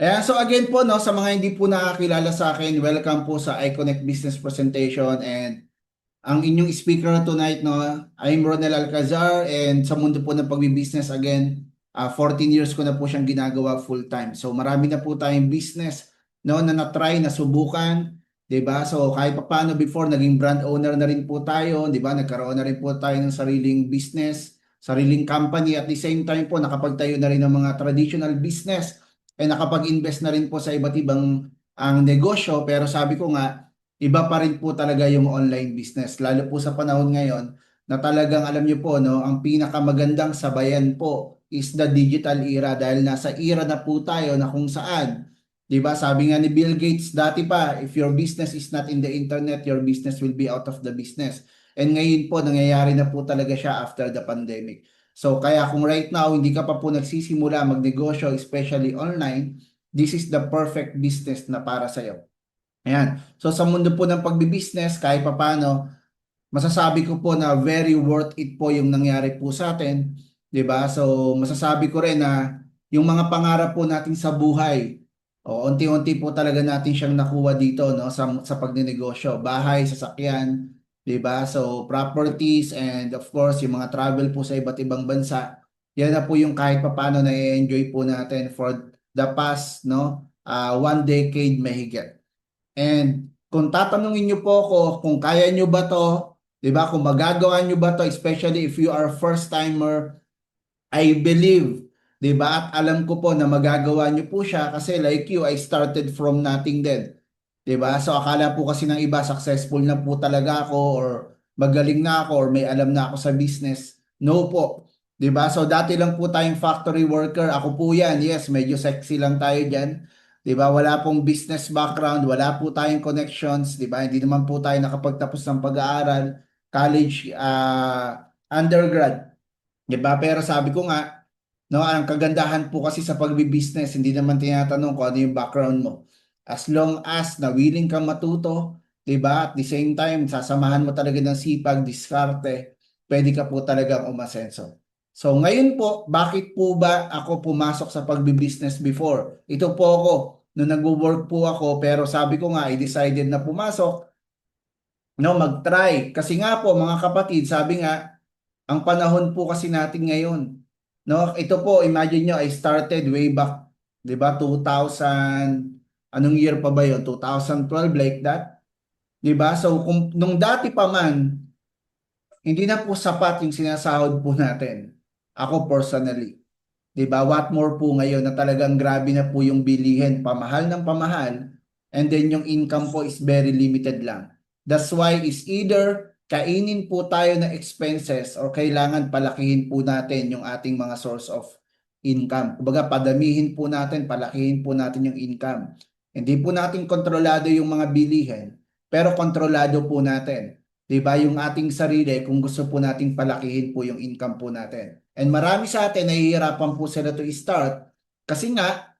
Ayan, so again po, no, sa mga hindi po nakakilala sa akin, welcome po sa iConnect Business Presentation and ang inyong speaker tonight, no, I'm Ronel Alcazar and sa mundo po ng pagbibusiness again, 14 years ko na po siyang ginagawa full time. So marami na po tayong business, no, na na-try, nasubukan, 'di ba? So kahit pa paano before naging brand owner na rin po tayo, 'di ba? Nagkaroon na rin po tayo ng sariling business, sariling company at the same time po nakapagtayo na rin ng mga traditional business nakapag-invest na rin po sa iba't ibang ang negosyo pero sabi ko nga iba pa rin po talaga yung online business lalo po sa panahon ngayon na talagang alam niyo po no ang pinakamagandang sabayan po is the digital era dahil nasa era na po tayo na kung saan 'di ba sabi nga ni Bill Gates dati pa if your business is not in the internet your business will be out of the business and ngayon po nangyayari na po talaga siya after the pandemic. So kaya kung right now hindi ka pa po nagsisimula magnegosyo especially online, this is the perfect business na para sa iyo. Ayan. So sa mundo po ng pagbibusiness, kahit papaano, masasabi ko po na very worth it po yung nangyari po sa atin, 'di ba? So masasabi ko rin na yung mga pangarap po natin sa buhay, unti-unti po talaga natin siyang nakuha dito no sa pagnenegosyo, bahay, sasakyan, 'di ba? So properties and of course yung mga travel po sa iba't ibang bansa. Yan na po yung kahit papaano na enjoy po natin for the past no 1 decade mahigit. And kung tatanungin niyo po ako kung kaya niyo ba to, 'di ba? Kung magagawa niyo ba to, especially if you are first timer, I believe, 'di ba? At alam ko po na magagawa niyo po siya kasi like you, I started from nothing din. 'Di ba? So akala po kasi ng iba successful na po talaga ako or magaling na ako or may alam na ako sa business. No po. 'Di ba? So dati lang po tayong factory worker. Ako po 'yan. Yes, medyo sexy lang tayo diyan. 'Di ba? Wala pong business background, wala po tayong connections, 'di ba? Hindi naman po tayo nakapagtapos ng pag-aaral, college, undergrad. 'Di ba? Pero sabi ko nga, no, ang kagandahan po kasi sa pagbi-business, hindi naman tinatanong kung ano yung background mo. As long as na willing kang matuto, 'di ba? At the same time, sasamahan mo talaga ng sipag, diskarte, pwede ka po talagang umasenso. So ngayon po, bakit po ba ako pumasok sa pagbi-business before? Ito po ako, nung nagwo-work po ako, pero sabi ko nga, I decided na pumasok, no, mag-try. Kasi nga po, mga kapatid, sabi nga, ang panahon po kasi natin ngayon, no? Ito po, imagine nyo, I started way back, 'di ba? 2000, anong year pa ba 'yon? 2012 like that, 'di ba? So kung nung dati pa man, hindi na po sapat yung sinasahod po natin. Ako personally, 'di ba? What more po ngayon na talagang grabe na po yung bilihin, pamahal ng pamahal, and then yung income po is very limited lang. That's why is either kainin po tayo ng expenses or kailangan palakihin po natin yung ating mga source of income. Kumbaga, padamihin po natin, palakihin po natin yung income. Hindi po natin kontrolado yung mga bilihin, pero kontrolado po natin. 'Di ba? Yung ating sarili kung gusto po nating palakihin po yung income po natin. And marami sa atin nahihirapan po sila to start kasi nga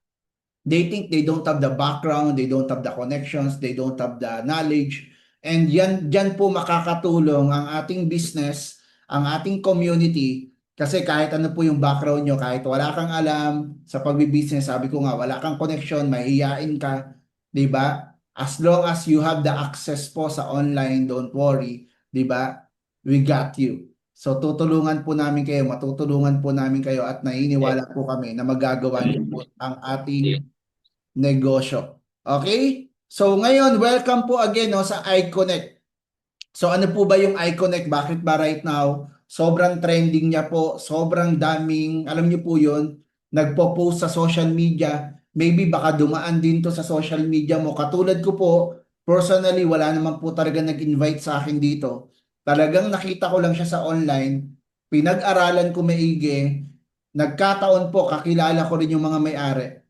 they think they don't have the background, they don't have the connections, they don't have the knowledge. And yan, dyan po makakatulong ang ating business, ang ating community. Kasi kahit ano po yung background nyo, kahit wala kang alam sa pagbibusiness, sabi ko nga, wala kang connection, mahihiyain ka, di ba? As long as you have the access po sa online, don't worry, di ba? We got you. So tutulungan po namin kayo, matutulungan po namin kayo at naniniwala po kami na magagawa niyo po ang ating negosyo. Okay? So ngayon, welcome po again no, sa iConnect. So ano po ba yung iConnect? Bakit ba right now? Sobrang trending niya po, sobrang daming, alam niyo po yun, nagpo-post sa social media. Maybe baka dumaan din to sa social media mo. Katulad ko po, personally, wala naman po talaga nag-invite sa akin dito. Talagang nakita ko lang siya sa online, pinag-aralan ko maigi, nagkataon po, kakilala ko rin yung mga may-ari.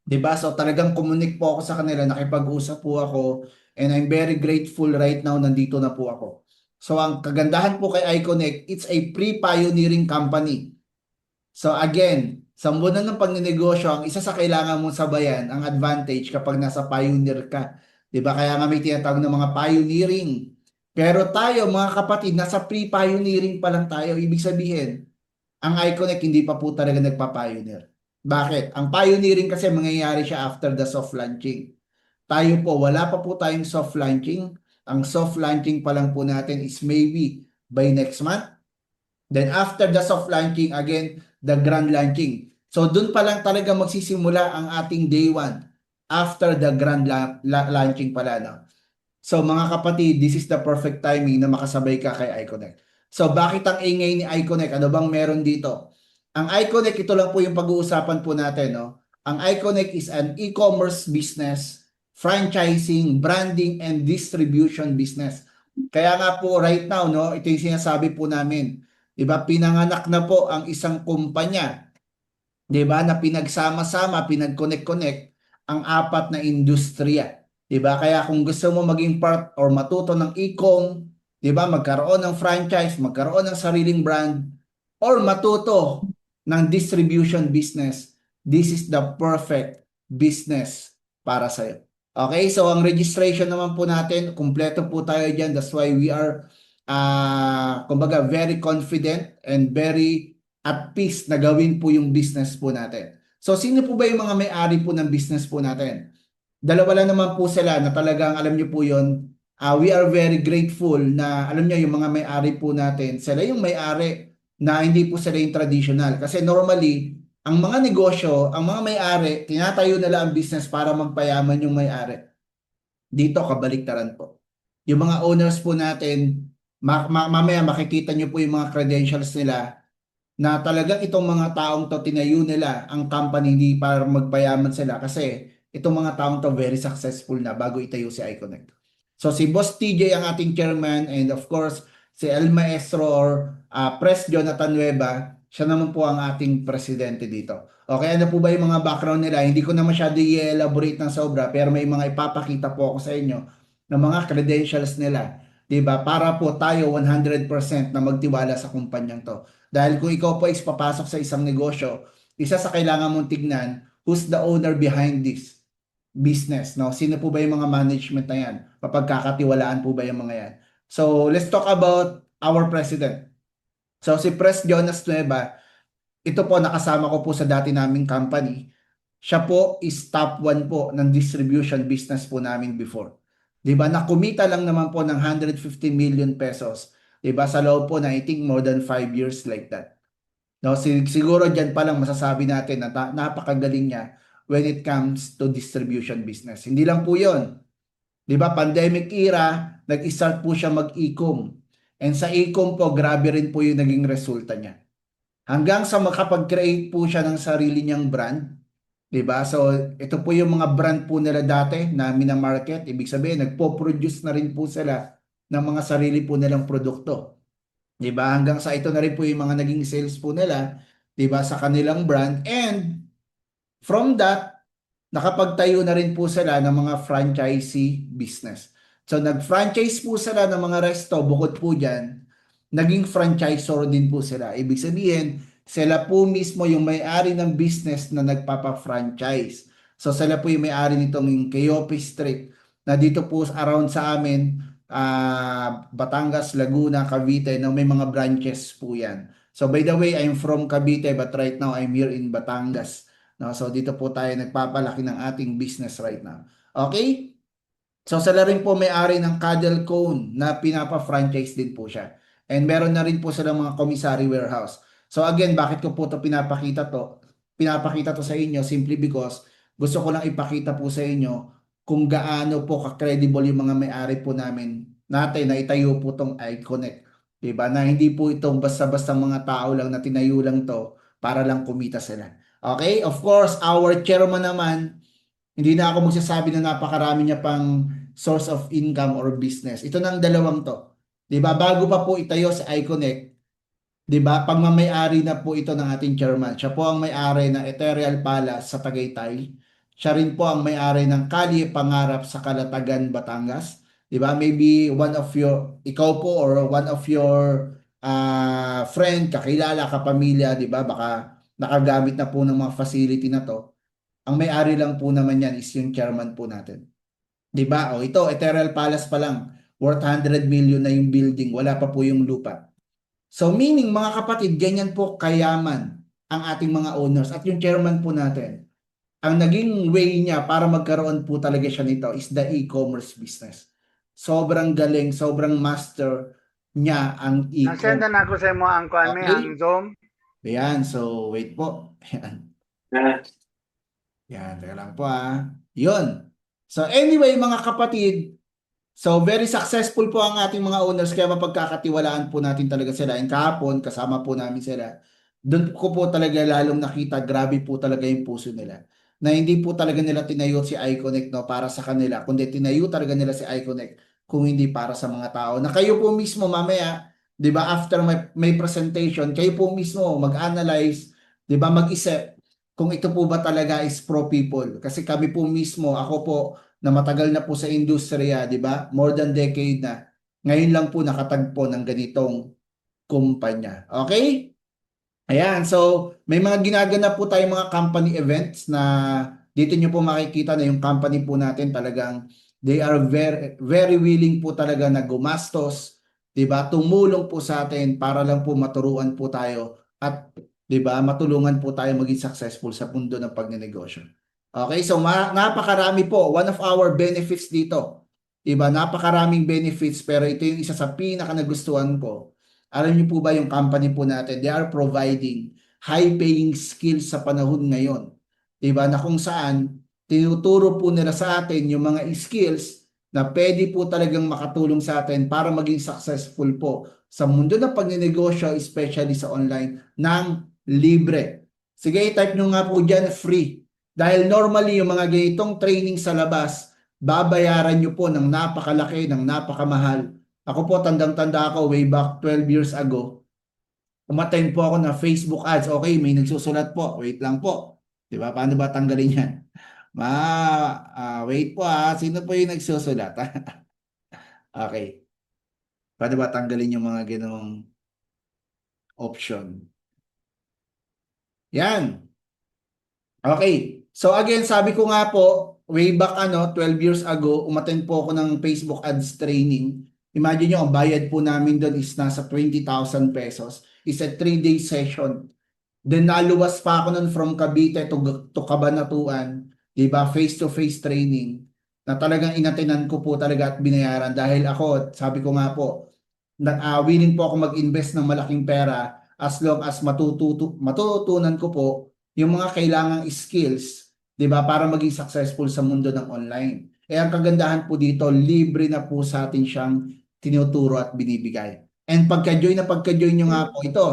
'Di ba? So talagang kumunik po ako sa kanila, nakipag-usap po ako, and I'm very grateful right now nandito na po ako. So ang kagandahan po kay iConnect, it's a pre-pioneering company. So again, sa mundo ng pagnenegosyo, ang isa sa kailangan mong sabayan, ang advantage kapag nasa pioneer ka. 'Di ba? Kaya nga may tinatawag na mga pioneering. Pero tayo, mga kapatid, nasa pre-pioneering pa lang tayo. Ibig sabihin, ang iConnect hindi pa po talaga nagpa-pioneer. Bakit? Ang pioneering kasi mangyayari siya after the soft launching. Tayo po, wala pa po tayong soft launching. Ang soft launching pa lang po natin is maybe by next month. Then after the soft launching, again, the grand launching. So dun pa lang talaga magsisimula ang ating day one after the grand launching pala. No? So mga kapatid, this is the perfect timing na makasabay ka kay iConnect. So bakit ang ingay ni iConnect? Ano bang meron dito? Ang iConnect, ito lang po yung pag-uusapan po natin. No? Ang iConnect is an e-commerce business, franchising, branding, and distribution business. Kaya nga po right now, no, ito yung sinasabi po namin. Diba, pinanganak na po ang isang kumpanya, 'di ba, na pinagsama-sama, pinag-connect-connect ang apat na industriya. 'Di ba? Kaya kung gusto mo maging part or matuto ng e-com, 'di ba, magkaroon ng franchise, magkaroon ng sariling brand or matuto ng distribution business, this is the perfect business para sa iyo. Okay, so ang registration naman po natin, kumpleto po tayo diyan. That's why we are kumbaga very confident and very at peace na gawin po yung business po natin. So sino po ba yung mga may-ari po ng business po natin? Dalawa lang naman po sila na talagang alam niyo po yun. We are very grateful na alam niyo yung mga may-ari po natin. Sila yung may-ari na hindi po sila yung traditional. Kasi normally, ang mga negosyo, ang mga may-ari, tinatayo nila ang business para magpayaman yung may-ari. Dito kabaliktaran po. Yung mga owners po natin, mamaya makikita niyo po yung mga credentials nila na talagang itong mga taong to tinayo nila ang company hindi para magpayaman sila kasi itong mga taong to very successful na bago itayo si iConnect. So si Boss TJ ang ating chairman and of course si El Maestro or Pres Jonathan Nueva, siya naman po ang ating presidente dito. Okay, ano po ba yung mga background nila? Hindi ko na masyado i-elaborate ng sobra pero may mga ipapakita po ako sa inyo ng mga credentials nila. 'Di ba? Para po tayo 100% na magtiwala sa kumpanyang to. Dahil kung ikaw po is papasok sa isang negosyo, isa sa kailangan mong tignan, who's the owner behind this business, no? Sino po ba yung mga management na yan? Mapagkakatiwalaan po ba yung mga yan? So, let's talk about our president. So, si Pres Jonas Nueva, ito po nakasama ko po sa dati naming company. Siya po is top 1 po ng distribution business po namin before. 'Di ba? Na kumita lang naman po ng 150 million pesos. 'Di ba? Sa loob po na I think more than 5 years like that. No, siguro diyan pa lang masasabi natin na napakagaling niya when it comes to distribution business. Hindi lang po 'yon. 'Di ba? Pandemic era, nag-start po siya mag-e-com. And sa e-com po, grabe rin po yung naging resulta niya. Hanggang sa makapag-create po siya ng sarili niyang brand. 'Di ba? So, ito po yung mga brand po nila dati na mina-market. Ibig sabihin, nagpo-produce na rin po sila ng mga sarili po nilang produkto. 'Di ba? Hanggang sa ito na rin po yung mga naging sales po nila, 'di ba, sa kanilang brand and from that nakapagtayo na rin po sila ng mga franchisee business. So nag-franchise po sila ng mga resto bukod po diyan, naging franchisor din po sila. Ibig sabihin, sila po mismo yung may-ari ng business na nagpapa-franchise. So sila po yung may-ari nitong Keope Street na dito po around sa amin, Batangas, Laguna, Cavite, no, may mga branches po yan. So by the way, I'm from Cavite but right now I'm here in Batangas. No, so dito po tayo nagpapalaki ng ating business right now. Okay? So sila rin po may-ari ng Cuddle Cone na pinapa-franchise din po siya. And meron na rin po silang mga commissary warehouse. So again, bakit ko po ito pinapakita to? Pinapakita to sa inyo simply because gusto ko lang ipakita po sa inyo kung gaano po ka-credible yung mga may-ari po natin na itayo po tong iConnect. Diba? Na hindi po itong basta-basta mga tao lang na tinayo lang to para lang kumita sila. Okay? Of course, our chairman naman, hindi na ako magsasabi na napakarami niya pang source of income or business. Ito nang dalawang to. 'Di ba? Bago pa po itayo sa iConnect, 'di ba? Pagmamay-ari na po ito ng ating chairman. Siya po ang may-ari ng Ethereal Palace sa Tagaytay. Siya rin po ang may-ari ng Kalye Pangarap sa Calatagan, Batangas. 'Di ba? Maybe one of your ikaw po or one of your friend, kakilala, kapamilya, 'di ba? Baka nakagamit na po ng mga facility na to. Ang may-ari lang po naman yan is yung chairman po natin. 'Di ba? O ito, Ethereal Palace pa lang, worth 100 million na yung building, wala pa po yung lupa. So meaning mga kapatid, ganyan po kayaman ang ating mga owners at yung chairman po natin. Ang naging way niya para magkaroon po talaga siya nito is the e-commerce business. Sobrang galing, sobrang master niya ang e-commerce. Nasendan ako sa mo ang kuan mi ang Okay? Zoom. Ayan, so wait po. Ayan. Yan, teka lang po Yun. So anyway, mga kapatid, so very successful po ang ating mga owners kaya mapagkakatiwalaan po natin talaga sila. And kahapon, kasama po namin sila. Doon ko po talaga lalong nakita, grabe po talaga yung puso nila. Na hindi po talaga nila tinayo si iConnect no, para sa kanila, kundi tinayo talaga nila si iConnect kung hindi para sa mga tao. Na kayo po mismo mamaya, 'di ba, after may presentation, kayo po mismo mag-analyze, 'di ba, mag-isip kung ito po ba talaga is pro people. Kasi kami po mismo, ako po na matagal na po sa industriya, 'di ba? More than decade na. Ngayon lang po nakatagpo ng ganitong kumpanya. Okay? Ayan, so may mga ginaganap po tayong mga company events na dito nyo po makikita na yung company po natin talagang they are very very willing po talaga na gumastos, 'di ba? Tumulong po sa atin para lang po maturuan po tayo at 'di ba, matulungan po tayo maging successful sa mundo ng pagnenegosyo. Okay, so napakarami po. One of our benefits dito, 'di ba? Napakaraming benefits pero ito yung isa sa pinaka nagustuhan ko. Alam niyo po ba yung company po natin, they are providing high-paying skills sa panahon ngayon. Diba? Na kung saan, tinuturo po nila sa atin yung mga skills na pwede po talagang makatulong sa atin para maging successful po sa mundo ng pagnenegosyo, especially sa online, ng libre. Sige, type nyo nga po dyan, free. Dahil normally yung mga ganitong training sa labas, babayaran nyo po ng napakalaki, ng napakamahal. Ako po, tandang-tanda ako way back 12 years ago. Umattend po ako na Facebook ads. Okay, may nagsusulat po. Wait lang po. 'Di ba? Paano ba tanggalin 'yan? Wait po Sino po yung nagsusulat? Okay. Paano ba tanggalin yung mga ganong option? Yan. Okay. So again, sabi ko nga po, way back 12 years ago, umattend po ako ng Facebook ads training. Imagine nyo, ang bayad po namin doon is nasa 20,000 pesos. It's a 3-day session. Then naluwas pa ako nun from Cavite to Cabanatuan, 'di ba? Face-to-face training na talagang inatenan ko po talaga at binayaran dahil ako, sabi ko nga po, willing po ako mag-invest ng malaking pera as long as matututunan ko po yung mga kailangang skills, 'di ba, para maging successful sa mundo ng online. Eh ang kagandahan po dito, libre na po sa atin siyang tinuturo at binibigay. And pagka-join nyo nga po ito,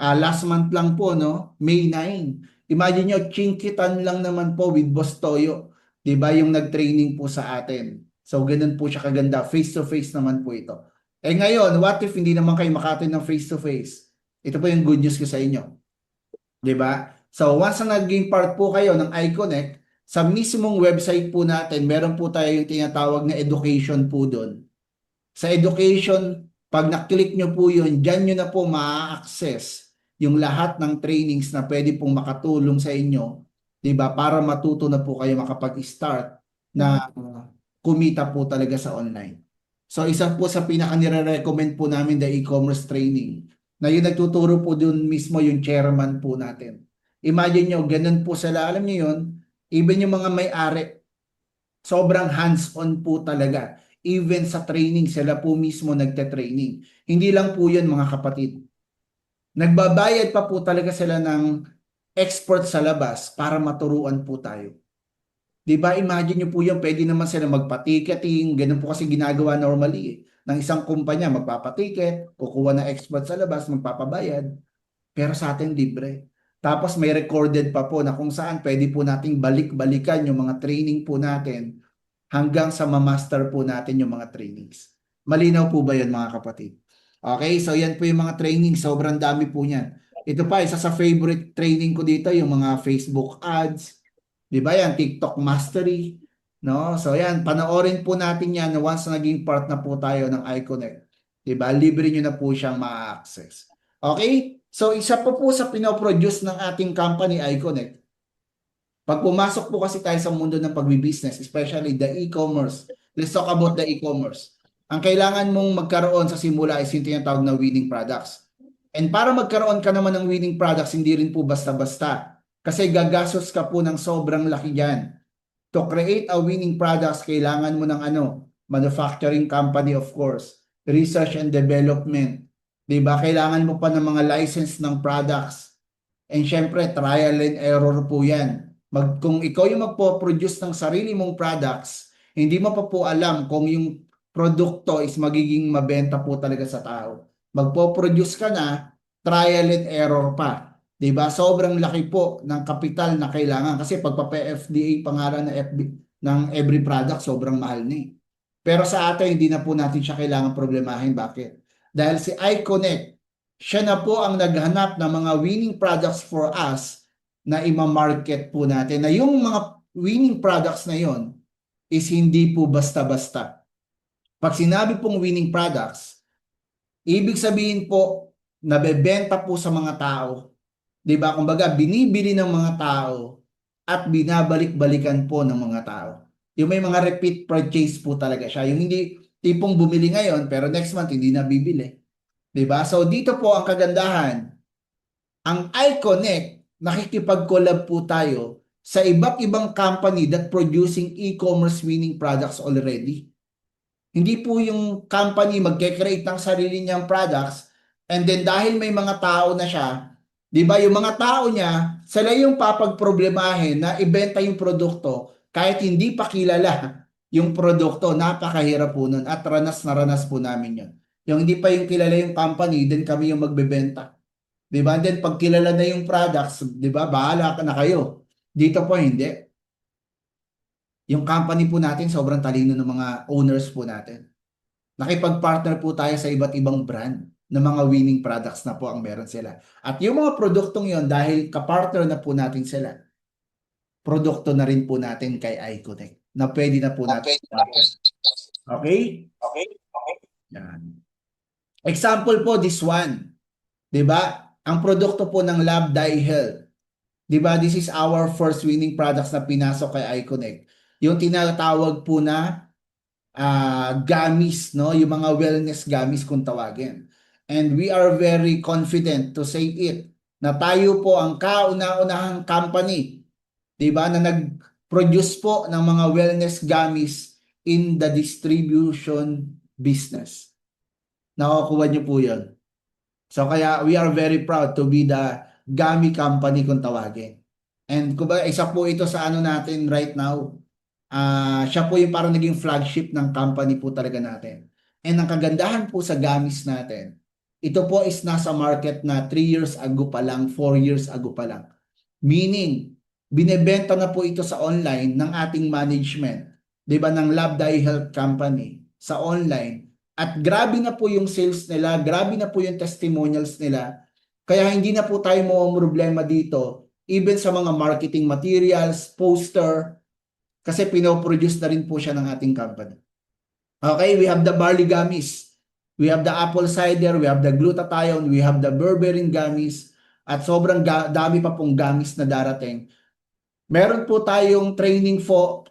last month lang po, no? May 9. Imagine nyo, chinkitan lang naman po with Boss Toyo. 'Di ba yung nag-training po sa atin. So, ganun po siya kaganda. Face-to-face naman po ito. Eh ngayon, what if hindi naman kayo makatin ng face-to-face? Ito po yung good news ko sa inyo. 'Di ba? So, once na naging part po kayo ng iConnect, sa mismong website po natin, meron po tayo yung tinatawag na education po doon. Sa education, pag na-click nyo po yun, dyan nyo na po ma-access yung lahat ng trainings na pwede pong makatulong sa inyo, 'di ba? Para matuto na po kayo makapag-start na kumita po talaga sa online. So isa po sa pinaka nire-recommend po namin the e-commerce training na yung nagtuturo po doon mismo yung chairman po natin. Imagine nyo, ganun po sila, alam niyo yun, even yung mga may-ari, sobrang hands-on po talaga. Even sa training, sila po mismo nagte-training. Hindi lang po yun mga kapatid. Nagbabayad pa po talaga sila ng expert sa labas para maturuan po tayo. 'Di ba? Imagine niyo po yan, pwede naman sila magpa-ticketing, ganun po kasi ginagawa normally ng isang kumpanya, magpapa-ticket, kukuha ng expert sa labas, magpapabayad, pero sa atin libre. Tapos may recorded pa po na kung saan pwede po nating balik-balikan yung mga training po natin hanggang sa ma-master po natin yung mga trainings. Malinaw po ba yun mga kapatid? Okay, so yan po yung mga training, sobrang dami po niyan. Ito pa, isa sa favorite training ko dito, yung mga Facebook ads, di ba yan, TikTok Mastery, no? So yan, panoorin po natin yan once naging part na po tayo ng iConnect. Di ba? Libre nyo na po siyang ma-access. Okay? So isa po sa pinoproduce ng ating company, iConnect. Pag pumasok po kasi tayo sa mundo ng pagbibusiness, especially the e-commerce, let's talk about the e-commerce. Ang kailangan mong magkaroon sa simula is yung tinatawag na winning products. And para magkaroon ka naman ng winning products, hindi rin po basta-basta. Kasi gagastos ka po ng sobrang laki dyan. To create a winning products, kailangan mo ng manufacturing company of course, research and development. 'Di ba? Kailangan mo pa ng mga license ng products. And syempre, trial and error po 'yan. Kung ikaw yung magpo-produce ng sarili mong products, hindi mo pa po alam kung yung produkto is magiging mabenta po talaga sa tao. Magpo-produce ka na, trial and error pa. 'Di ba? Sobrang laki po ng kapital na kailangan kasi pagpa-FDA pangalan ng every product sobrang mahal ni. Pero sa atin hindi na po natin siya kailangan problemahin. Bakit? Dahil si iConnect, siya na po ang naghanap ng mga winning products for us na ima-market po natin. Na yung mga winning products na yon is hindi po basta-basta. Pag sinabi pong winning products, ibig sabihin po, nabebenta po sa mga tao. 'Di ba? Kumbaga, binibili ng mga tao at binabalik-balikan po ng mga tao. Yung may mga repeat purchase po talaga siya. Yung hindi tipong bumili ngayon pero next month hindi na bibili. 'Di ba? So dito po ang kagandahan. Ang iConnect, nakikipag-collab po tayo sa iba't ibang company that producing e-commerce winning products already. Hindi po yung company magke-create ng sarili niyang products and then dahil may mga tao na siya, 'di ba, yung mga tao niya, sila yung papagproblemahin na ibenta yung produkto kahit hindi pa kilala yung produkto. Napakahirap po nun at ranas na ranas po namin yun. Yung hindi pa yung kilala yung company, then kami yung magbebenta. 'Di ba? Then pag kilala na yung products, 'di ba? Bahala ka na kayo. Dito po hindi. Yung company po natin sobrang talino ng mga owners po natin. Nakipag-partner po tayo sa iba't ibang brand ng mga winning products na po ang meron sila. At yung mga produktong yon dahil kapartner na po natin sila, produkto na rin po natin kay iConnect na pwede na po natin. Okay? Yan. Example po, this one. 'Di ba? Ang produkto po ng Lab Dye Health. 'Di ba? This is our first winning products na pinasok kay iConnect. Yung tinatawag po na gamis, no? Yung mga wellness gamis kung tawagin. And we are very confident to say it na tayo po ang kauna-unahang company, 'di ba, na nag-produce po ng mga wellness gamis in the distribution business. Nakukuha niyo po 'yon. So kaya we are very proud to be the Gami company kung tawagin. And kumbaga isa po ito sa ano natin right now. Siya po yung parang naging flagship ng company po talaga natin. And ang kagandahan po sa gamis natin, ito po is nasa market na 3 years ago pa lang, 4 years ago pa lang. Meaning, binebenta na po ito sa online ng ating management, 'di ba, ng Lab Dye Health Company sa online. At grabe na po yung sales nila, grabe na po yung testimonials nila. Kaya hindi na po tayo mo problema dito, even sa mga marketing materials, poster, kasi pinoproduce na rin po siya ng ating company. Okay, we have the barley gummies. We have the apple cider, we have the glutathione, we have the berberine gummies, at sobrang dami pa pong gummies na darating. Meron po tayong training po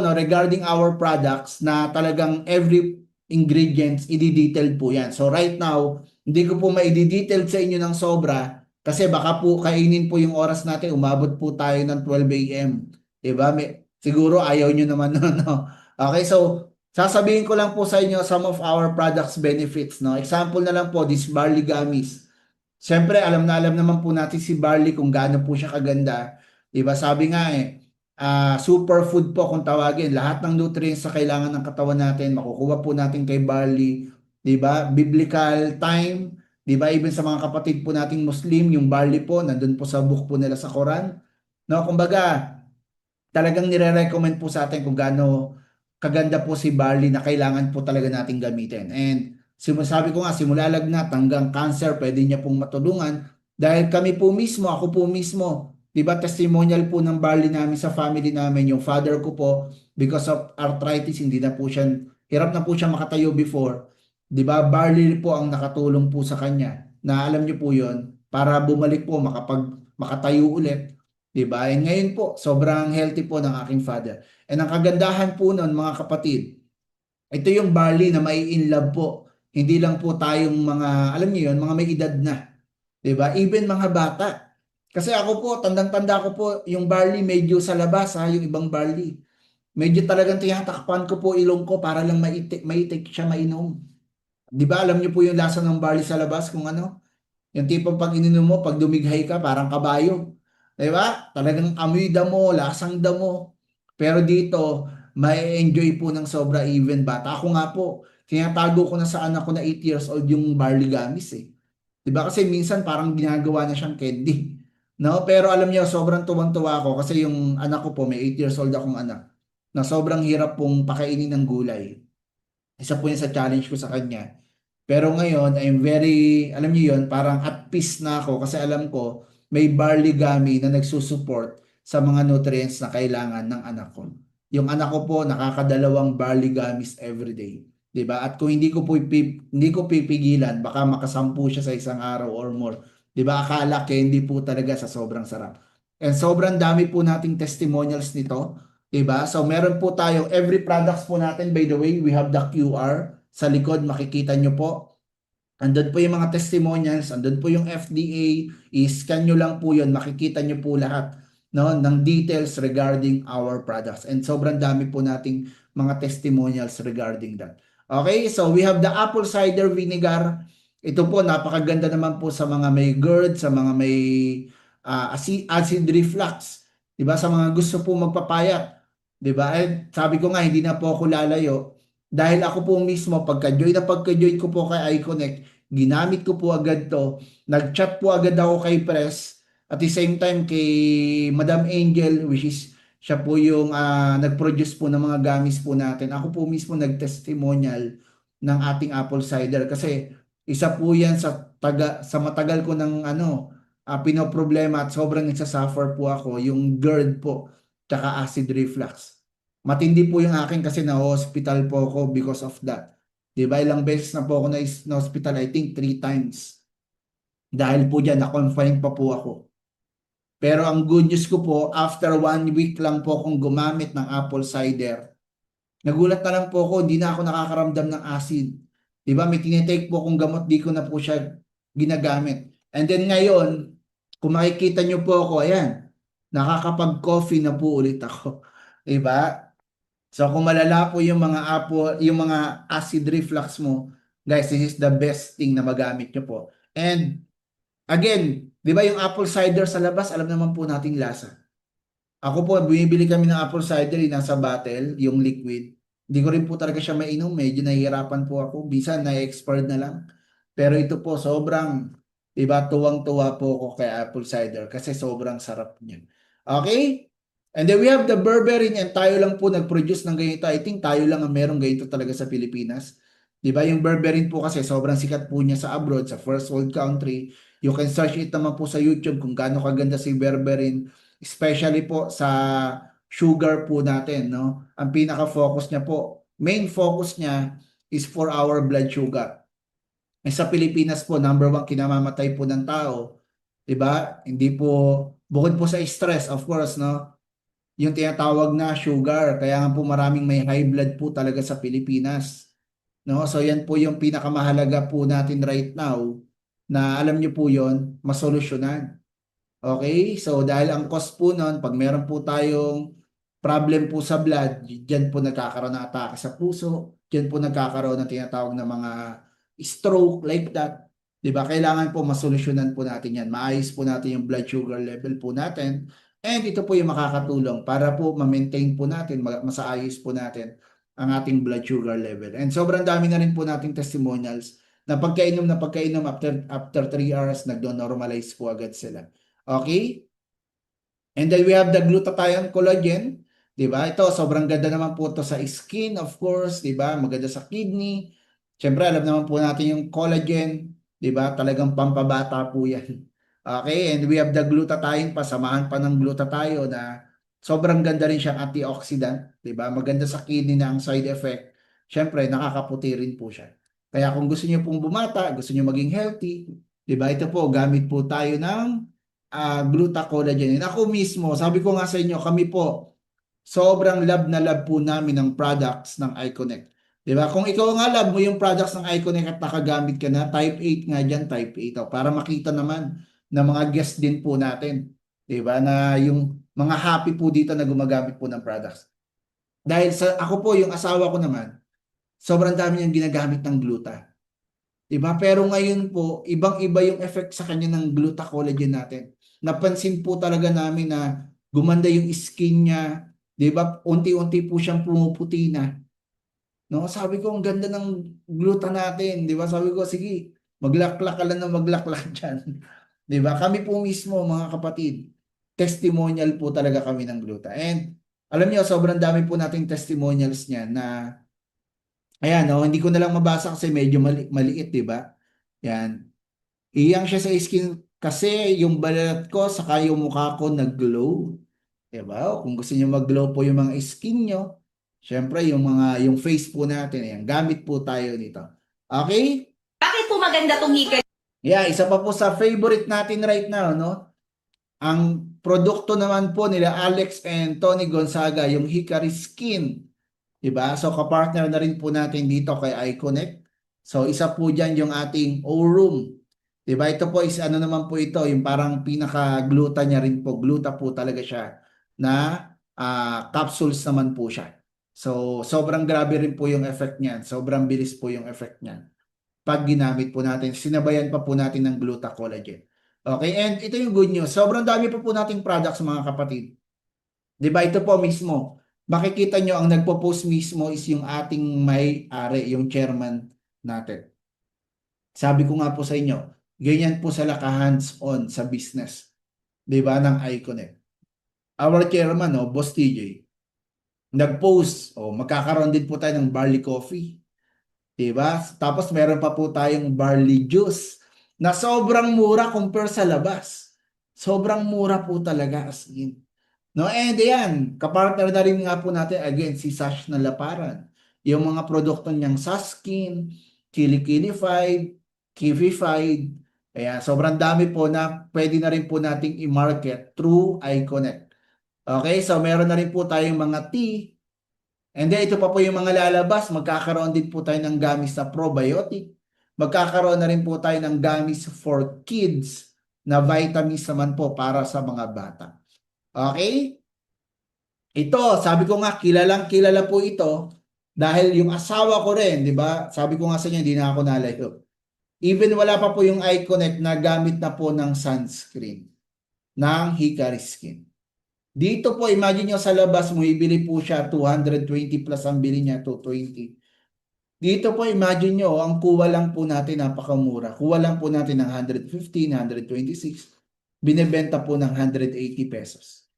no, regarding our products na talagang every ingredients i-detail po yan. So right now, hindi ko po ma-detail sa inyo ng sobra kasi baka po kainin po yung oras natin, umabot po tayo ng 12 a.m. Diba? Siguro ayaw nyo naman no? Okay, so sasabihin ko lang po sa inyo some of our products benefits. No? Example na lang po, this barley gummies. Siyempre, alam na alam naman po natin si barley kung gaano po siya kaganda. Diba? Sabi nga superfood po kung tawagin. Lahat ng nutrients na kailangan ng katawan natin, makukuha po natin kay barley. Diba? Biblical time. Diba? Even sa mga kapatid po nating Muslim, yung barley po, nandun po sa book po nila sa Quran. No, kumbaga, talagang nire-recommend po sa atin kung gaano kaganda po si barley na kailangan po talaga nating gamitin. And sabi ko nga, simula lagnat hanggang cancer, pwede niya pong matulungan. Dahil kami po mismo, ako po mismo, di ba, testimonial po ng barley namin sa family namin. Yung father ko po, because of arthritis, hindi na po siya, hirap na po siya makatayo before. Di ba, barley po ang nakatulong po sa kanya. Na alam niyo po yon para bumalik po, makatayo ulit. Diba? And ngayon po, sobrang healthy po ng aking father. And ang kagandahan po nun, mga kapatid, ito yung barley na mai-inlove po. Hindi lang po tayong mga, alam niyo yun, mga may edad na. 'Di ba? Even mga bata. Kasi ako po, tandang-tanda ko po, yung barley medyo sa labas ha, yung ibang barley. Medyo talagang tinatakpan ko po ilong ko para lang maitik siya mainom. 'Di ba? Alam niyo po yung lasa ng barley sa labas kung ano? Yung tipong pag ininom mo, pag dumighay ka, parang kabayo. 'Di ba? Talagang amoy damo, lasang damo. Pero dito, may enjoy po ng sobra even bata. Ako nga po, tinatago ko na sa anak ko na 8 years old yung barley gummies eh. 'Di ba? Kasi minsan parang ginagawa na siyang candy. No? Pero alam niyo, sobrang tuwang-tuwa ako kasi yung anak ko po, may 8 years old akong anak, na sobrang hirap pong pakainin ng gulay. Isa po yan sa challenge ko sa kanya. Pero ngayon, I'm very, alam niyo yun, parang at peace na ako kasi alam ko may barley gummy na nagsusupport sa mga nutrients na kailangan ng anak ko. Yung anak ko po, nakakadalawang barley gummies every day. 'Di ba? At kung hindi ko pipigilan, baka makasampu siya sa isang araw or more. 'Di ba? Akala candy po talaga sa sobrang sarap. And sobrang dami po nating testimonials nito. 'Di ba? So meron po tayo every products po natin, by the way, we have the QR sa likod, makikita nyo po. Andun po yung mga testimonials, andun po yung FDA, i-scan nyo lang po yun, makikita nyo po lahat no, ng details regarding our products. And sobrang dami po nating mga testimonials regarding that. Okay, so we have the apple cider vinegar. Ito po, napakaganda naman po sa mga may GERD, sa mga may acid reflux. Diba? Sa mga gusto po magpapayat. Diba? And sabi ko nga, hindi na po ako lalayo dahil ako po mismo, pagka-join ko po kay iConnect, ginamit ko po agad to. Nag-chat po agad ako kay Press. At the same time kay Madam Angel, which is siya po yung nag-produce po ng mga gamis po natin. Ako po mismo nag-testimonial ng ating apple cider kasi isa po yan sa matagal ko ng pinoproblema at sobrang nagsasuffer po ako, yung GERD po, tsaka acid reflux. Matindi po yung akin kasi na-hospital po ako because of that. 'Di ba? Ilang beses na po ako na-hospital, I think 3 times. Dahil po diyan, na-confine pa po ako. Pero ang good news ko po, after 1 week lang po akong gumamit ng apple cider, nagulat na lang po ako, hindi na ako nakakaramdam ng acid. 'Di ba? May tinitake po akong gamot, di ko na po siya ginagamit. And then ngayon, kung makikita niyo po ako, ayan, nakakapag-coffee na po ulit ako. 'Di ba? So kung malala po yung mga yung mga acid reflux mo, guys, this is the best thing na magamit nyo po. And again, di ba yung apple cider sa labas, alam naman po nating lasa. Ako po, bumibili kami ng apple cider, yung nasa bottle, yung liquid. Hindi ko rin po talaga siya mainom, medyo nahihirapan po ako. Bisan na-expired na lang. Pero ito po, sobrang, di ba, tuwang-tuwa po ako kay apple cider kasi sobrang sarap niya. Okay? And then we have the berberine and tayo lang po nag-produce ng ganito. I think tayo lang ang merong ganito talaga sa Pilipinas. Di ba, yung berberine po kasi sobrang sikat po niya sa abroad, sa first world country. You can search it naman po sa YouTube kung gaano kaganda si berberine, especially po sa sugar po natin, no? Ang pinaka-focus niya po, main focus niya is for our blood sugar. Eh, sa Pilipinas po, number one kinamamatay po ng tao, 'di ba? Hindi po, bukod po sa stress, of course, no? Yung tinatawag na sugar, kaya nga po maraming may high blood po talaga sa Pilipinas, no? So yan po yung pinakamahalaga po natin right now na alam niyo po yon, masolusyonan. Okay? So dahil ang cause po nun, pag meron po tayong problem po sa blood, diyan po nagkakaroon ng atake sa puso, diyan po nagkakaroon ng tinatawag na mga stroke like that. 'Di ba? Kailangan po masolusyonan po natin 'yan. Maayos po natin yung blood sugar level po natin. And ito po yung makakatulong para po ma-maintain po natin, masaayos po natin ang ating blood sugar level. And sobrang dami na rin po nating testimonials na pagkainom after 3 hours nagdo-normalize po agad sila. Okay? And then we have the glutathione collagen, 'di ba? Ito sobrang ganda naman po to sa skin, of course, 'di ba? Maganda sa kidney. Siyempre, alam naman po natin yung collagen, 'di ba? Talagang pampabata po 'yan. Okay, and we have the glutathione pa, samahan pa ng glutathione na sobrang ganda rin siyang antioxidant, 'di ba? Maganda sa kidney na ang side effect. Siyempre, nakakaputi rin po siya. Kaya kung gusto niyo pong bumata, gusto niyo maging healthy, 'di ba? Ito po, gamit po tayo ng glutathione. And ako mismo, sabi ko nga sa inyo, kami po, sobrang love na love po namin ng products ng iConnect. Di ba? Kung ikaw nga love mo yung products ng Iconic at nakagamit ka na, type 8 nga dyan, type 8. Oh, para makita naman ng mga guests din po natin. Di ba? Na yung mga happy po dito na gumagamit po ng products. Dahil sa ako po, yung asawa ko naman, sobrang dami niyang ginagamit ng gluta. Di ba? Pero ngayon po, ibang-iba yung effect sa kanya ng gluta-collagen natin. Napansin po talaga namin na gumanda yung skin niya. Di ba? Unti-unti po siyang pumuputi na. No, sabi ko, ang ganda ng gluta natin. Di ba? Sabi ko, sige, maglaklak ka lang na maglaklak dyan. Di ba? Kami po mismo, mga kapatid, testimonial po talaga kami ng gluta. And alam niyo, sobrang dami po nating testimonials niya na ayan, no, hindi ko na lang mabasa kasi medyo maliit, di ba? Yan. Iyang siya sa skin kasi yung balat ko saka yung mukha ko nag-glow. Di ba? O, kung gusto niyo mag-glow po yung mga skin niyo, syempre yung face po natin, ayan, gamit po tayo nito. Okay? Bakit po maganda tong hika? Yeah, isa pa po sa favorite natin right now, no? Ang produkto naman po nila Alex and Tony Gonzaga, yung Hickory Skin. Diba? So, kapartner na rin po natin dito kay iConnect. So, isa po dyan yung ating O-Room. Diba? Ito po is ano naman po ito, yung parang pinaka-gluta niya rin po. Gluta po talaga siya na capsules naman po siya. So, sobrang grabe rin po yung effect niyan. Sobrang bilis po yung effect niyan. Pag ginamit po natin, sinabayan pa po natin ng gluta collagen. Okay, and ito yung good news. Sobrang dami pa po nating products mga kapatid. Diba? Ito po mismo. Makikita nyo ang nagpo-post mismo is yung ating may-ari, yung chairman natin. Sabi ko nga po sa inyo, ganyan po sila ka-hands-on sa business. Diba? Ng Iconic. Our chairman, Boss TJ, nag-post, magkakaroon din po tayo ng barley coffee. Diba? Tapos meron pa po tayong barley juice na sobrang mura compare sa labas. Sobrang mura po talaga as in. No, and ayan, kapartner na rin nga po natin again si Sash na Laparan. Yung mga produkto niyang Saskin, Kilikilified, Kivified. Kaya sobrang dami po na pwede na rin po nating i-market through iConnect. Okay, so meron na rin po tayong mga tea. And then ito pa po yung mga lalabas, magkakaroon din po tayo ng gamis na probiotic. Magkakaroon na rin po tayo ng gamis for kids na vitamins naman po para sa mga bata. Okay? Ito, sabi ko nga, kilalang kilala po ito dahil yung asawa ko rin, di ba? Sabi ko nga sa inyo, hindi na ako nalayo. Even wala pa po yung iConnect na gamit na po ng sunscreen ng Hickory Skin. Dito po, imagine nyo sa labas mo, ibili po siya 220 plus ang bili niya, 220. Dito po, imagine nyo, ang kuha lang po natin, napakamura. Kuha lang po natin ng 115, 126. Binebenta po ng 180 pesos.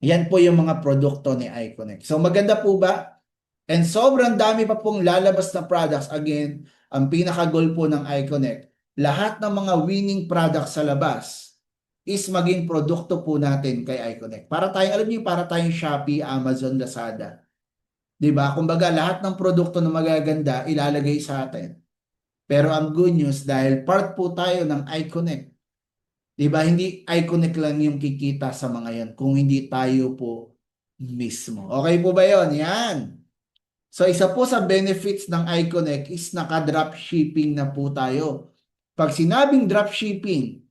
Yan po yung mga produkto ni iConnect. So maganda po ba? And sobrang dami pa pong lalabas na products. Again, ang pinaka-goal po ng iConnect, lahat ng mga winning products sa labas is maging produkto po natin kay iConnect. Para tayo, alam niyo, para tayong Shopee, Amazon, Lazada. 'Di ba? Kumbaga lahat ng produkto na magaganda ilalagay sa atin. Pero ang good news dahil part po tayo ng iConnect. 'Di ba? Hindi Iconic lang yung kikita sa mga 'yan kung hindi tayo po mismo. Okay po ba 'yon? Yan. So isa po sa benefits ng Iconic is naka-drop shipping na po tayo. Pag sinabing drop shipping,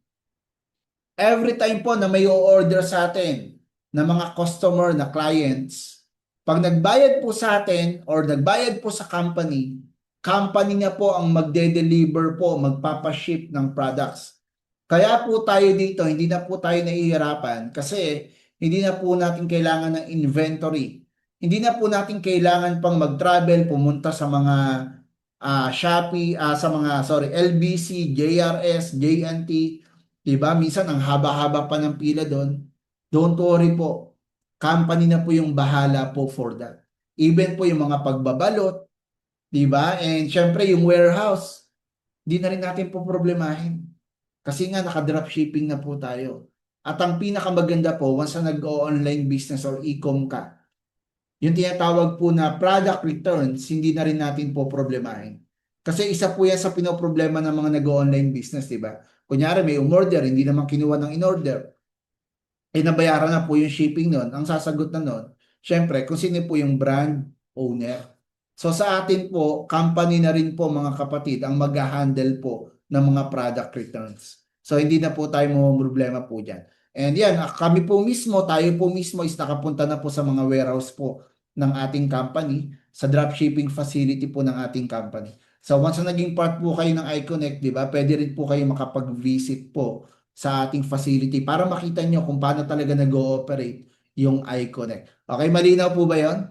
every time po na may o-order sa atin na mga customer na clients, pag nagbayad po sa atin or nagbayad po sa company, company niya po ang magde-deliver po, magpapaship ng products. Kaya po tayo dito, hindi na po tayo nahihirapan kasi hindi na po natin kailangan ng inventory. Hindi na po natin kailangan pang mag-travel, pumunta sa mga Shopee, sa mga, LBC, JRS, JNT. Diba? Minsan ang haba-haba pa ng pila doon. Don't worry po. Company na po yung bahala po for that. Even po yung mga pagbabalot, diba? And syempre yung warehouse, hindi na rin natin po problemahin. Kasi nga naka-drop shipping na po tayo. At ang pinakamaganda po, once na nag-online business or e-com ka, yung tinatawag po na product returns, hindi na rin natin po problemahin. Kasi isa po yan sa pinoproblema ng mga nag-online business, di ba? Kunyari may umorder, hindi naman kinuha ng in-order. Nabayaran na po yung shipping nun. Ang sasagot na nun, syempre, kung sino po yung brand owner. So sa atin po, company na rin po mga kapatid ang mag-handle po ng mga product returns. So hindi na po tayo problema po dyan. And yan, kami po mismo, tayo po mismo is nakapunta na po sa mga warehouse po ng ating company, sa dropshipping facility po ng ating company. So once na naging part po kayo ng iConnect, di ba, pwede rin po kayo makapag-visit po sa ating facility para makita nyo kung paano talaga nag-ooperate yung iConnect. Okay, malinaw po ba yon?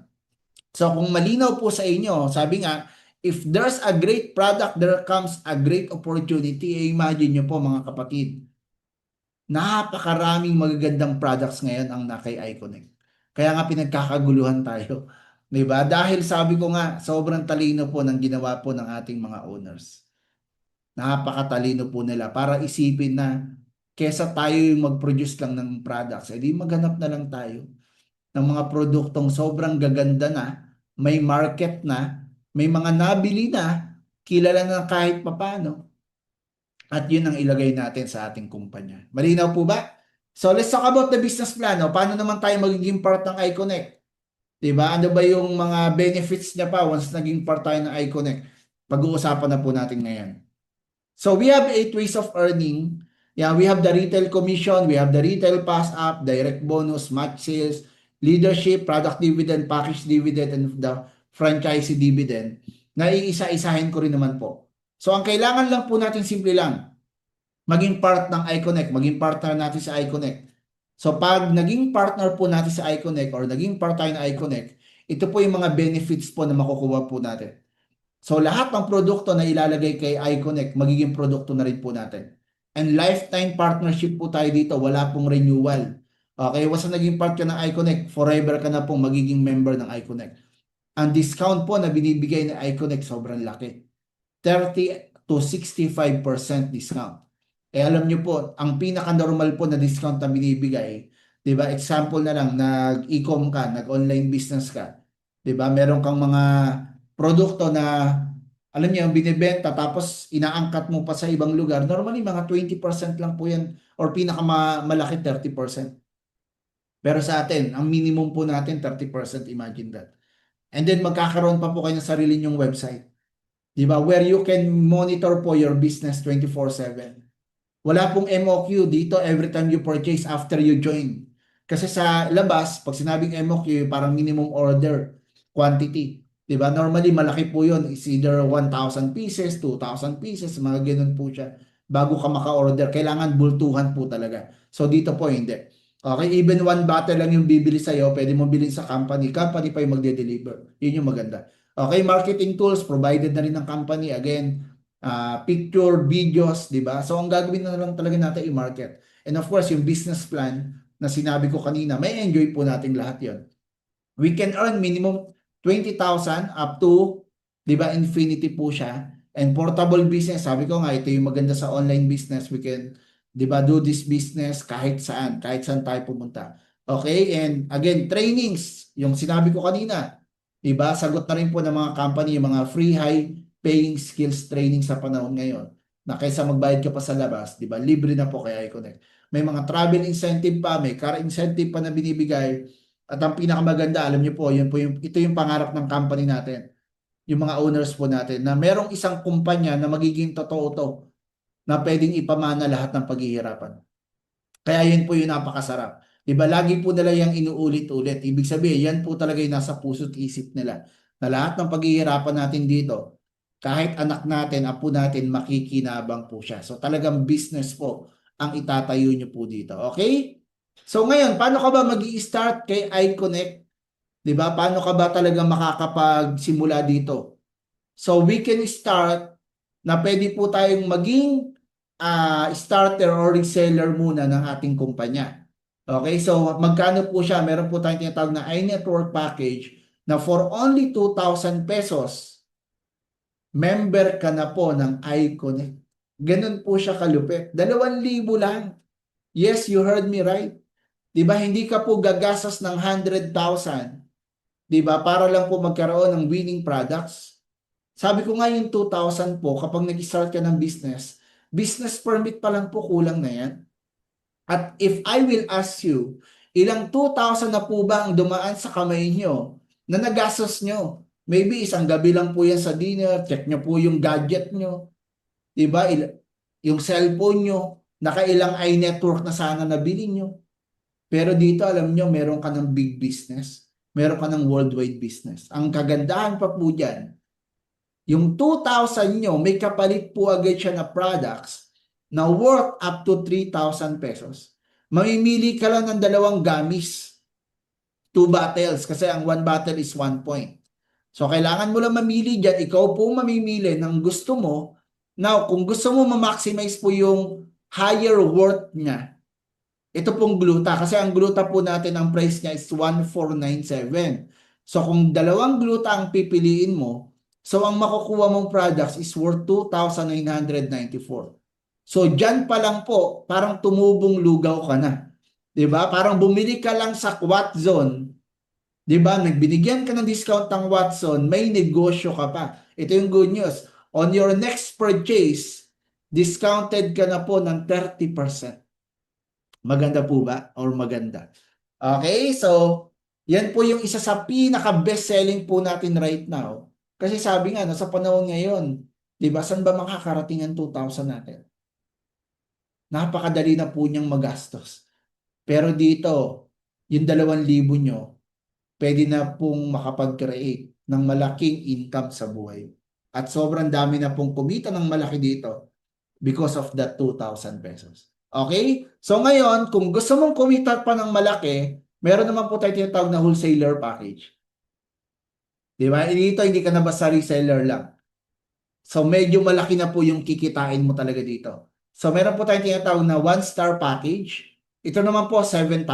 So kung malinaw po sa inyo, sabi nga, if there's a great product, there comes a great opportunity. Imagine nyo po mga kapatid, napakaraming magagandang products ngayon ang nakay iConnect. Kaya nga pinagkakaguluhan tayo. 'Di ba? Dahil sabi ko nga, sobrang talino po ng ginawa po ng ating mga owners. Napakatalino po nila para isipin na kesa tayo yung mag-produce lang ng products, edi maghanap na lang tayo ng mga produktong sobrang gaganda na, may market na, may mga nabili na, kilala na kahit papano, at yun ang ilagay natin sa ating kumpanya. Malinaw po ba? So let's talk about the business plan. No? Paano naman tayo magiging part ng iConnect? Diba? Ano ba yung mga benefits niya pa once naging part tayo ng iConnect? Pag-uusapan na po natin ngayon. So we have 8 ways of earning. Yeah, we have the retail commission, we have the retail pass up, direct bonus, match sales, leadership, product dividend, package dividend, and the franchisee dividend. Na iisa-isahin ko rin naman po. So ang kailangan lang po natin simple lang, maging part ng iConnect, maging partner natin sa iConnect. So pag naging partner po natin sa iConnect or naging part tayo ng iConnect, ito po yung mga benefits po na makukuha po natin. So lahat ng produkto na ilalagay kay iConnect, magiging produkto na rin po natin. And lifetime partnership po tayo dito, wala pong renewal. Okay, once na naging part ka ng iConnect, forever ka na pong magiging member ng iConnect. Ang discount po na binibigay ng iConnect sobrang laki. 30 to 65% discount. Alam nyo po, ang pinaka-normal po na discount na binibigay, 'di ba? Example na lang, nag-e-com ka, nag-online business ka, 'di ba? Meron kang mga produkto na alam niyo yung binebenta tapos inaangkat mo pa sa ibang lugar. Normally mga 20% lang po 'yan or pinakamalaki 30%. Pero sa atin, ang minimum po natin 30%, imagine that. And then magkakaroon pa po kayo ng sarili nyong website. 'Di ba? Where you can monitor po your business 24/7. Wala pong MOQ dito every time you purchase after you join. Kasi sa labas, pag sinabing MOQ, parang minimum order quantity. 'Di ba? Normally malaki po 'yon, is either 1,000 pieces, 2,000 pieces, mga ganun po siya. Bago ka maka-order, kailangan bultuhan po talaga. So dito po hindi. Okay, even one bottle lang yung bibili sa'yo, pwede mo bilhin sa company. Company pa yung magde-deliver. Yun yung maganda. Okay, marketing tools provided na rin ng company. Again, picture, videos, di ba? So, ang gagawin na lang talaga natin i-market. And of course, yung business plan na sinabi ko kanina, may enjoy po natin lahat yon. We can earn minimum 20,000 up to, di ba, infinity po siya. And portable business, sabi ko nga, ito yung maganda sa online business. We can, di ba, do this business kahit saan tayo pumunta. Okay, and again, trainings, yung sinabi ko kanina, di ba, sagot na rin po ng mga company, yung mga free high paying skills training sa panahon ngayon na kaysa magbayad ka pa sa labas, di ba? Libre na po kaya iConnect. May mga travel incentive pa, may car incentive pa na binibigay. At ang pinakamaganda, alam niyo po, ito yung pangarap ng company natin. Yung mga owners po natin na merong isang kumpanya na magiging totoo to na pwedeng ipamana lahat ng paghihirapan. Kaya yun po yung napakasarap. Diba? Lagi po nila yung inuulit-ulit. Ibig sabihin, yan po talaga yung nasa puso't isip nila. Na lahat ng paghihirapan natin dito, kahit anak natin, apo natin, makikinabang po siya. So talagang business po ang itatayo nyo po dito. Okay? So ngayon, paano ka ba mag-i-start kay iConnect? Diba? Paano ka ba talaga makakapagsimula dito? So we can start na pwede po tayong maging starter or reseller muna ng ating kumpanya. Okay, so magkano po siya? Meron po tayong tinatawag na iNetwork package na for only 2,000 pesos, member ka na po ng iConnect. Ganun po siya kalupit. 2,000 lang. Yes, you heard me right. Diba, hindi ka po gagastos ng 100,000, diba, para lang po magkaroon ng winning products. Sabi ko nga yung 2,000 po, kapag nag-start ka ng business permit pa lang po kulang na yan. At if I will ask you, ilang 2,000 na po ba ang dumaan sa kamay nyo na nagastos nyo? Maybe isang gabi lang po yan sa dinner, check nyo po yung gadget nyo, di ba? Yung cellphone nyo, nakailang i-network na sana nabili nyo. Pero dito, alam nyo, meron ka ng big business. Meron ka ng worldwide business. Ang kagandahan pa po dyan, yung 2,000 nyo, may kapalit po agad siya na products na worth up to 3,000 pesos. Mamimili ka lang ng dalawang gamis, 2 bottles, kasi ang 1 bottle is 1 point. So, kailangan mo lang mamili dyan. Ikaw po mamimili ng gusto mo. Now, kung gusto mo ma-maximize po yung higher worth niya, ito pong gluta. Kasi ang gluta po natin, ang price niya is 1,497. So, kung dalawang gluta ang pipiliin mo, so ang makukuha mong products is worth 2,994. So, dyan pa lang po, parang tumubong lugaw ka na. 'Di ba? Parang bumili ka lang sa Watzone. 'Di ba? Nagbinigyan ka ng discount ng Watson, may negosyo ka pa. Ito yung good news. On your next purchase, discounted ka na po ng 30%. Maganda po ba? Or maganda? Okay, so yan po yung isa sa pinaka-best selling po natin right now. Kasi sabi nga, no, sa panahon ngayon, 'di ba, saan ba makakarating ang 2,000 natin? Napakadali na po niyang magastos. Pero dito, yung 2,000 nyo, pwede na pong makapag-create ng malaking income sa buhay. At sobrang dami na pong kumita ng malaki dito because of that 2,000 pesos. Okay? So ngayon, kung gusto mong kumita pa ng malaki, meron naman po tayo tinatawag na wholesaler package. Di ba? Dito, hindi ka na basta reseller lang. So medyo malaki na po yung kikitain mo talaga dito. So meron po tayong tinatawag na 1-star package. Ito naman po 7,000.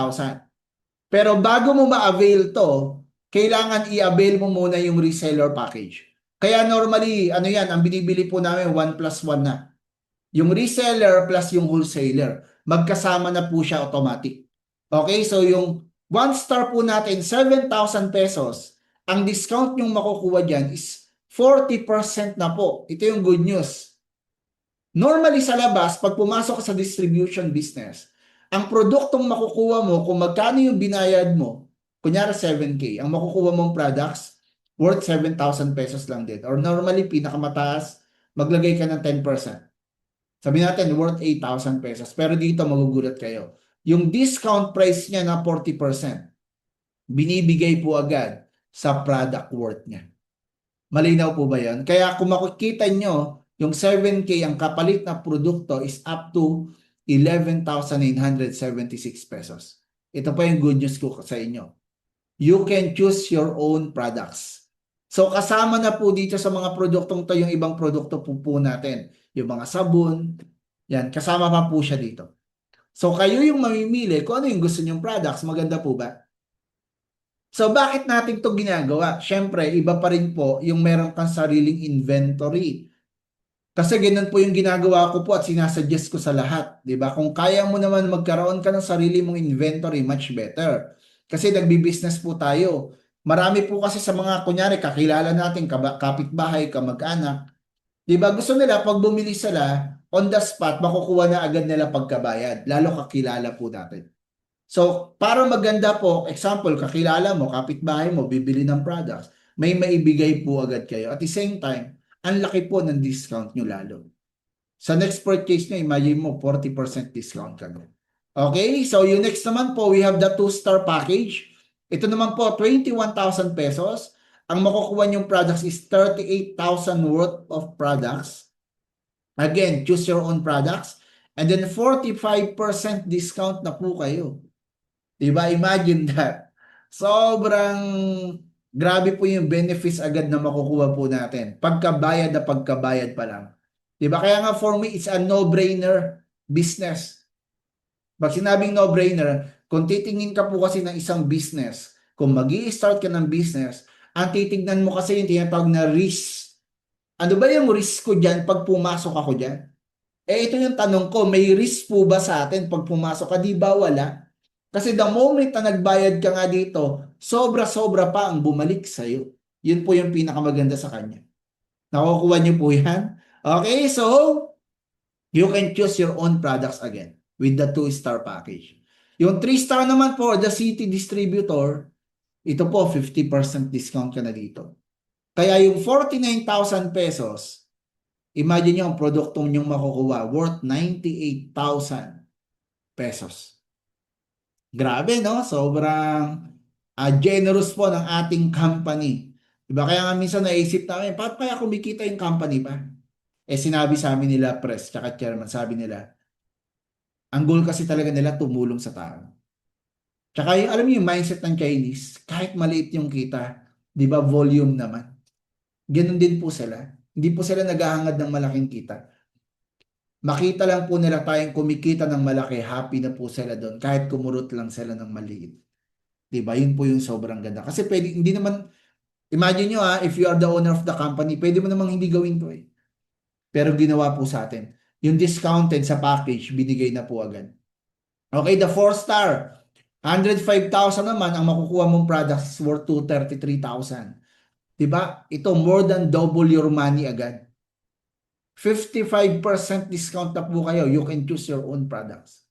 Pero bago mo ma-avail to, kailangan i-avail mo muna yung reseller package. Kaya normally, ano yan, ang binibili po namin 1+1 na. Yung reseller plus yung wholesaler. Magkasama na po siya automatic. Okay, so yung 1-star po natin, 7,000 pesos. Ang discount yung makukuha dyan is 40% na po. Ito yung good news. Normally sa labas, pag pumasok ka sa distribution business, ang produktong makukuha mo, kung magkano yung binayad mo, kunyari 7K, ang makukuha mong products, worth 7,000 pesos lang din. Or normally, pinakamataas, maglagay ka ng 10%. Sabi natin, worth 8,000 pesos. Pero dito, magugulat kayo. Yung discount price niya na 40%, binibigay po agad sa product worth niya. Malinaw po ba yan? Kaya kung makikita nyo, yung 7K, ang kapalit na produkto is up to 11,976 pesos. Ito pa yung good news ko sa inyo. You can choose your own products. So kasama na po dito sa mga produktong to yung ibang produkto po natin. Yung mga sabon, yan, kasama pa po siya dito. So kayo yung mamimili kung ano yung gusto nyong products. Maganda po ba? So bakit natin to ginagawa? Siyempre, iba pa rin po yung meron kang sariling inventory. Kasi ganun po yung ginagawa ko po at sinasuggest ko sa lahat. 'Di ba? Kung kaya mo naman magkaroon ka ng sarili mong inventory, much better. Kasi nagbi-business po tayo. Marami po kasi sa mga, kunyari, kakilala natin, kapitbahay, kamag-anak. 'Di ba? Gusto nila, pag bumili sila, on the spot, makukuha na agad nila pagkabayad. Lalo kakilala po natin. So, para maganda po, example, kakilala mo, kapitbahay mo, bibili ng products, may maibigay po agad kayo. At the same time, ang laki po ng discount nyo lalo. Sa next purchase nyo, imagine mo, 40% discount ka na. Okay, so yung next naman po, we have the 2-star package. Ito naman po, 21,000 pesos. Ang makukuha nyong products is 38,000 worth of products. Again, choose your own products. And then 45% discount na po kayo. Diba? Imagine that. Sobrang grabe po yung benefits agad na makukuha po natin. Pagkabayad na pagkabayad pa lang. Diba? Kaya nga for me, it's a no-brainer business. Pag sinabing no-brainer, kung titingin ka po kasi ng isang business, kung mag-i-start ka ng business, ang titignan mo kasi yung tinatawag na risk. Ano ba yung risk ko dyan pag pumasok ako dyan? Ito yung tanong ko, may risk po ba sa atin pag pumasok ka? Di ba wala? Kasi the moment na nagbayad ka nga dito, sobra-sobra pa ang bumalik sa'yo. Yun po yung pinakamaganda sa kanya. Nakukuha niyo po yan? Okay, so you can choose your own products again with the 2-star package. Yung 3-star naman po, the city distributor, ito po, 50% discount ka na dito. Kaya yung 49,000 pesos, imagine nyo ang produkto nyong makukuha worth 98,000 pesos. Grabe, no? Sobrang generous po ng ating company. Diba? Kaya nga minsan naisip namin, paano kaya kumikita yung company pa? Sinabi sa amin nila, press, tsaka chairman, sabi nila, ang goal kasi talaga nila tumulong sa tao. Tsaka yung, alam niyo yung mindset ng Chinese, kahit maliit yung kita, di ba, volume naman. Ganun din po sila. Hindi po sila naghahangad ng malaking kita. Makita lang po nila tayong kumikita ng malaki, happy na po sila doon, kahit kumurot lang sila ng maliit. Di ba? Yun po yung sobrang ganda. Kasi pwede, hindi naman, imagine nyo if you are the owner of the company, pwede mo namang hindi gawin to eh. Pero ginawa po sa atin. Yung discounted sa package, binigay na po agad. Okay, the 4-star. 105,000 naman ang makukuha mong products is worth 233,000. Diba? Ito more than double your money agad. 55% discount na po kayo. You can choose your own products.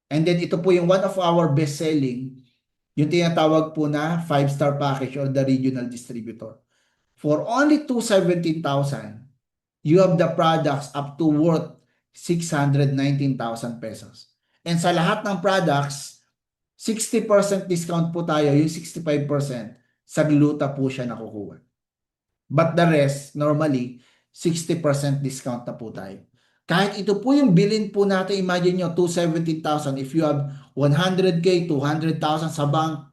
And then ito po yung one of our best selling, yung tinatawag po na 5-star package or the regional distributor. For only 217,000, you have the products up to worth 619,000 pesos. And sa lahat ng products, 60% discount po tayo, yung 65% sa gluta po siya nakukuha. But the rest, normally, 60% discount na po tayo. Kahit ito po yung bilin po natin, imagine nyo, 217,000. If you have 100K, 200,000 sa bank,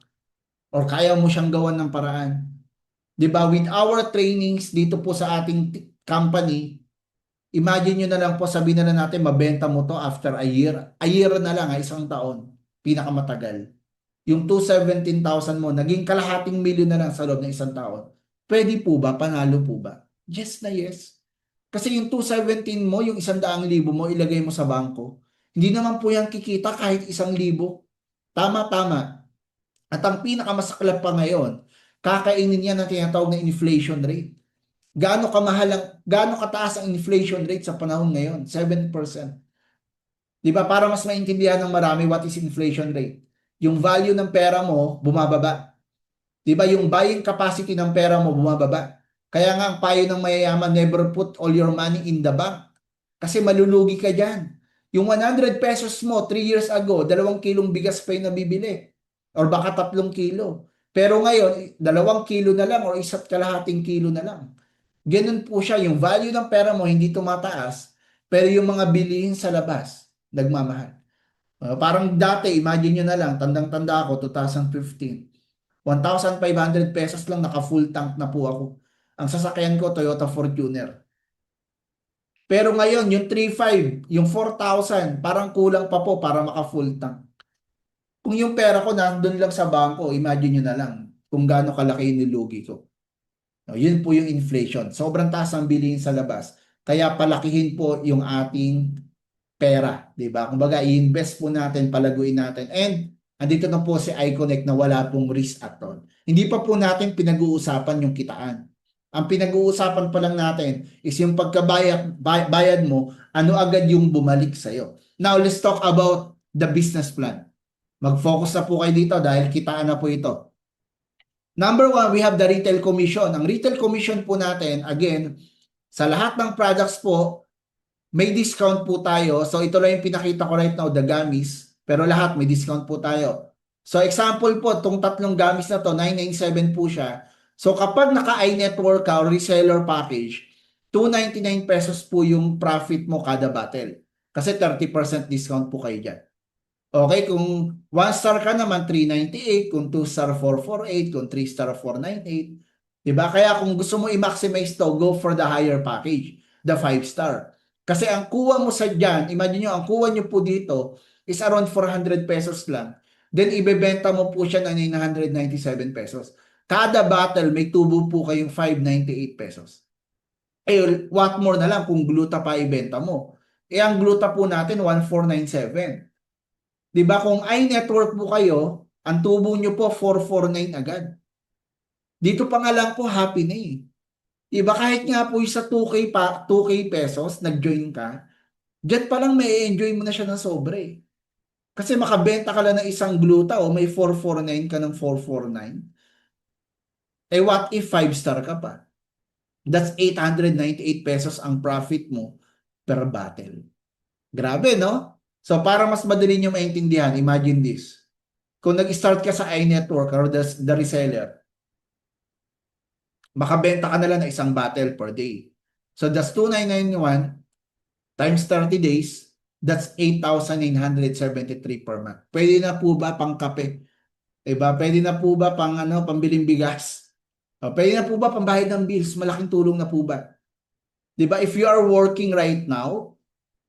or kaya mo siyang gawan ng paraan. Diba? With our trainings dito po sa ating company, imagine nyo na lang po, sabihin na lang natin, mabenta mo to after a year. A year na lang, isang taon. Pinakamatagal. Yung 217,000 mo, naging kalahating milyon na lang sa loob ng isang taon. Pwede po ba? Panalo po ba? Yes na yes. Kasi yung 217 mo, yung 100,000 mo, ilagay mo sa bangko. Hindi naman po yan kikita kahit 1,000. Tama. At ang pinakamasaklap pa ngayon, kakainin niya ng tinatawag na inflation rate. Gaano kataas ang inflation rate sa panahon ngayon? 7%. Di ba? Para mas maintindihan ng marami what is inflation rate. Yung value ng pera mo, bumababa. Di ba? Yung buying capacity ng pera mo, bumababa. Kaya nga ang payo ng mayayaman, never put all your money in the bank. Kasi malulugi ka dyan. Yung 100 pesos mo 3 years ago, 2 kilong bigas pa yung nabibili. Or baka 3 kilo. Pero ngayon, 2 kilo na lang or 1.5 kilo na lang. Ganun po siya. Yung value ng pera mo hindi tumataas, pero yung mga bilihin sa labas, nagmamahal. Parang dati, imagine nyo na lang, tandang-tanda ako, 2015. 1,500 pesos lang, naka-full tank na po ako. Ang sasakyan ko, Toyota Fortuner. Pero ngayon, yung 3,500, yung 4,000, parang kulang pa po para maka-full tank. Kung yung pera ko nandun lang sa bangko, imagine nyo na lang kung gaano kalaki yung nilugi ko. No, yun po yung inflation. Sobrang taas ang bilihin sa labas. Kaya palakihin po yung ating pera, 'di ba? Kumbaga i-invest po natin, palaguin natin. And andito na po si iConnect na wala pong risk at all. Hindi pa po natin pinag-uusapan yung kitaan. Ang pinag-uusapan pa lang natin is yung bayad mo, ano agad yung bumalik sa'yo. Now, let's talk about the business plan. Mag-focus na po kayo dito dahil kitaan na po ito. Number 1, we have the retail commission. Ang retail commission po natin, again, sa lahat ng products po, may discount po tayo. So ito lang yung pinakita ko right now, the gummies. Pero lahat may discount po tayo. So example po, itong 3 gummies na to, 997 po siya. So kapag naka-iNetwork ka or reseller package, 299 pesos po yung profit mo kada bottle. Kasi 30% discount po kayo dyan. Okay, kung 1-star ka naman, 398. Kung 2-star, 448. Kung 3-star, 498. Diba? Kaya kung gusto mo i-maximize to, go for the higher package, the 5-star. Kasi ang kuha mo sa dyan, imagine nyo, ang kuha nyo po dito is around 400 pesos lang. Then, ibebenta mo po siya ng 997 pesos. Kada bottle, may tubo po kayong 598 pesos. Eh, what more na lang kung gluta pa ibenta mo. Eh, ang gluta po natin, 1497. Diba? Kung iNetwork po kayo, ang tubo nyo po, 449 agad. Dito pa nga lang po, happy na eh. Diba? Kahit nga po sa 2K pesos, nag-join ka, dyan pa lang may enjoy mo na siya ng sobre. Kasi makabenta ka lang ng isang gluta o may 449 ka ng 449. Eh what if 5-star ka pa? That's 898 pesos ang profit mo per battle. Grabe, no? So, para mas madali nyo maintindihan, imagine this. Kung nag-start ka sa iNetwork or the reseller, makabenta ka na lang ng isang battle per day. So, that's 2,991 times 30 days, that's 8,973 per month. Pwede na po ba pang kape? Diba? Pwede na po ba pang pambiling bigas? Pwede na po ba pambayad ng bills? Malaking tulong na po ba? Diba? If you are working right now,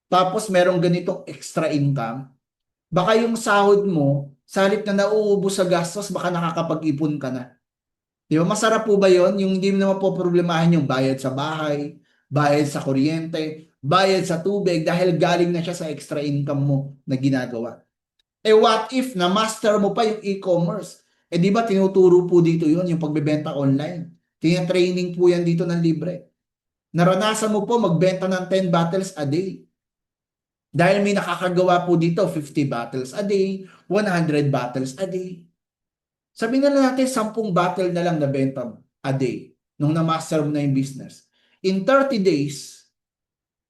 tapos merong ganitong extra income, baka yung sahod mo, sa halip na nauubos sa gastos, baka nakakapag-ipon ka na. Di ba? Masarap po ba yon? Yung hindi mo naman po problemahin yung bayad sa bahay, bayad sa kuryente, bayad sa tubig dahil galing na siya sa extra income mo na ginagawa. Eh what if na master mo pa yung e-commerce? Eh di ba tinuturo po dito yon yung pagbebenta online. Tina-training po yan dito ng libre. Naranasan mo po magbenta ng 10 battles a day. Dahil may nakakagawa po dito 50 battles a day, 100 battles a day. Sabihin na lang natin 10 battle na lang na benta a day nung na-master mo na yung business. In 30 days,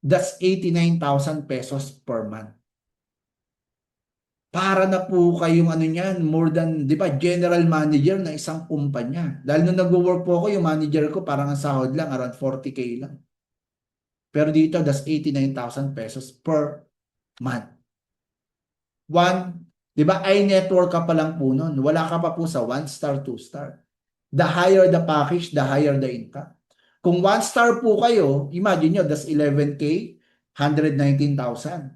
that's 89,000 pesos per month. Para na po kayong niyan, more than, di ba, general manager na isang kumpanya. Dahil nung nag-work po ako, yung manager ko parang ang sahod lang, around 40K lang. Pero dito, that's 89,000 pesos per month. Di ba, iNetwork ka pa lang po nun. Wala ka pa po sa 1 star, 2 star. The higher the package, the higher the income. Kung 1 star po kayo, imagine nyo, that's 11K, 119,000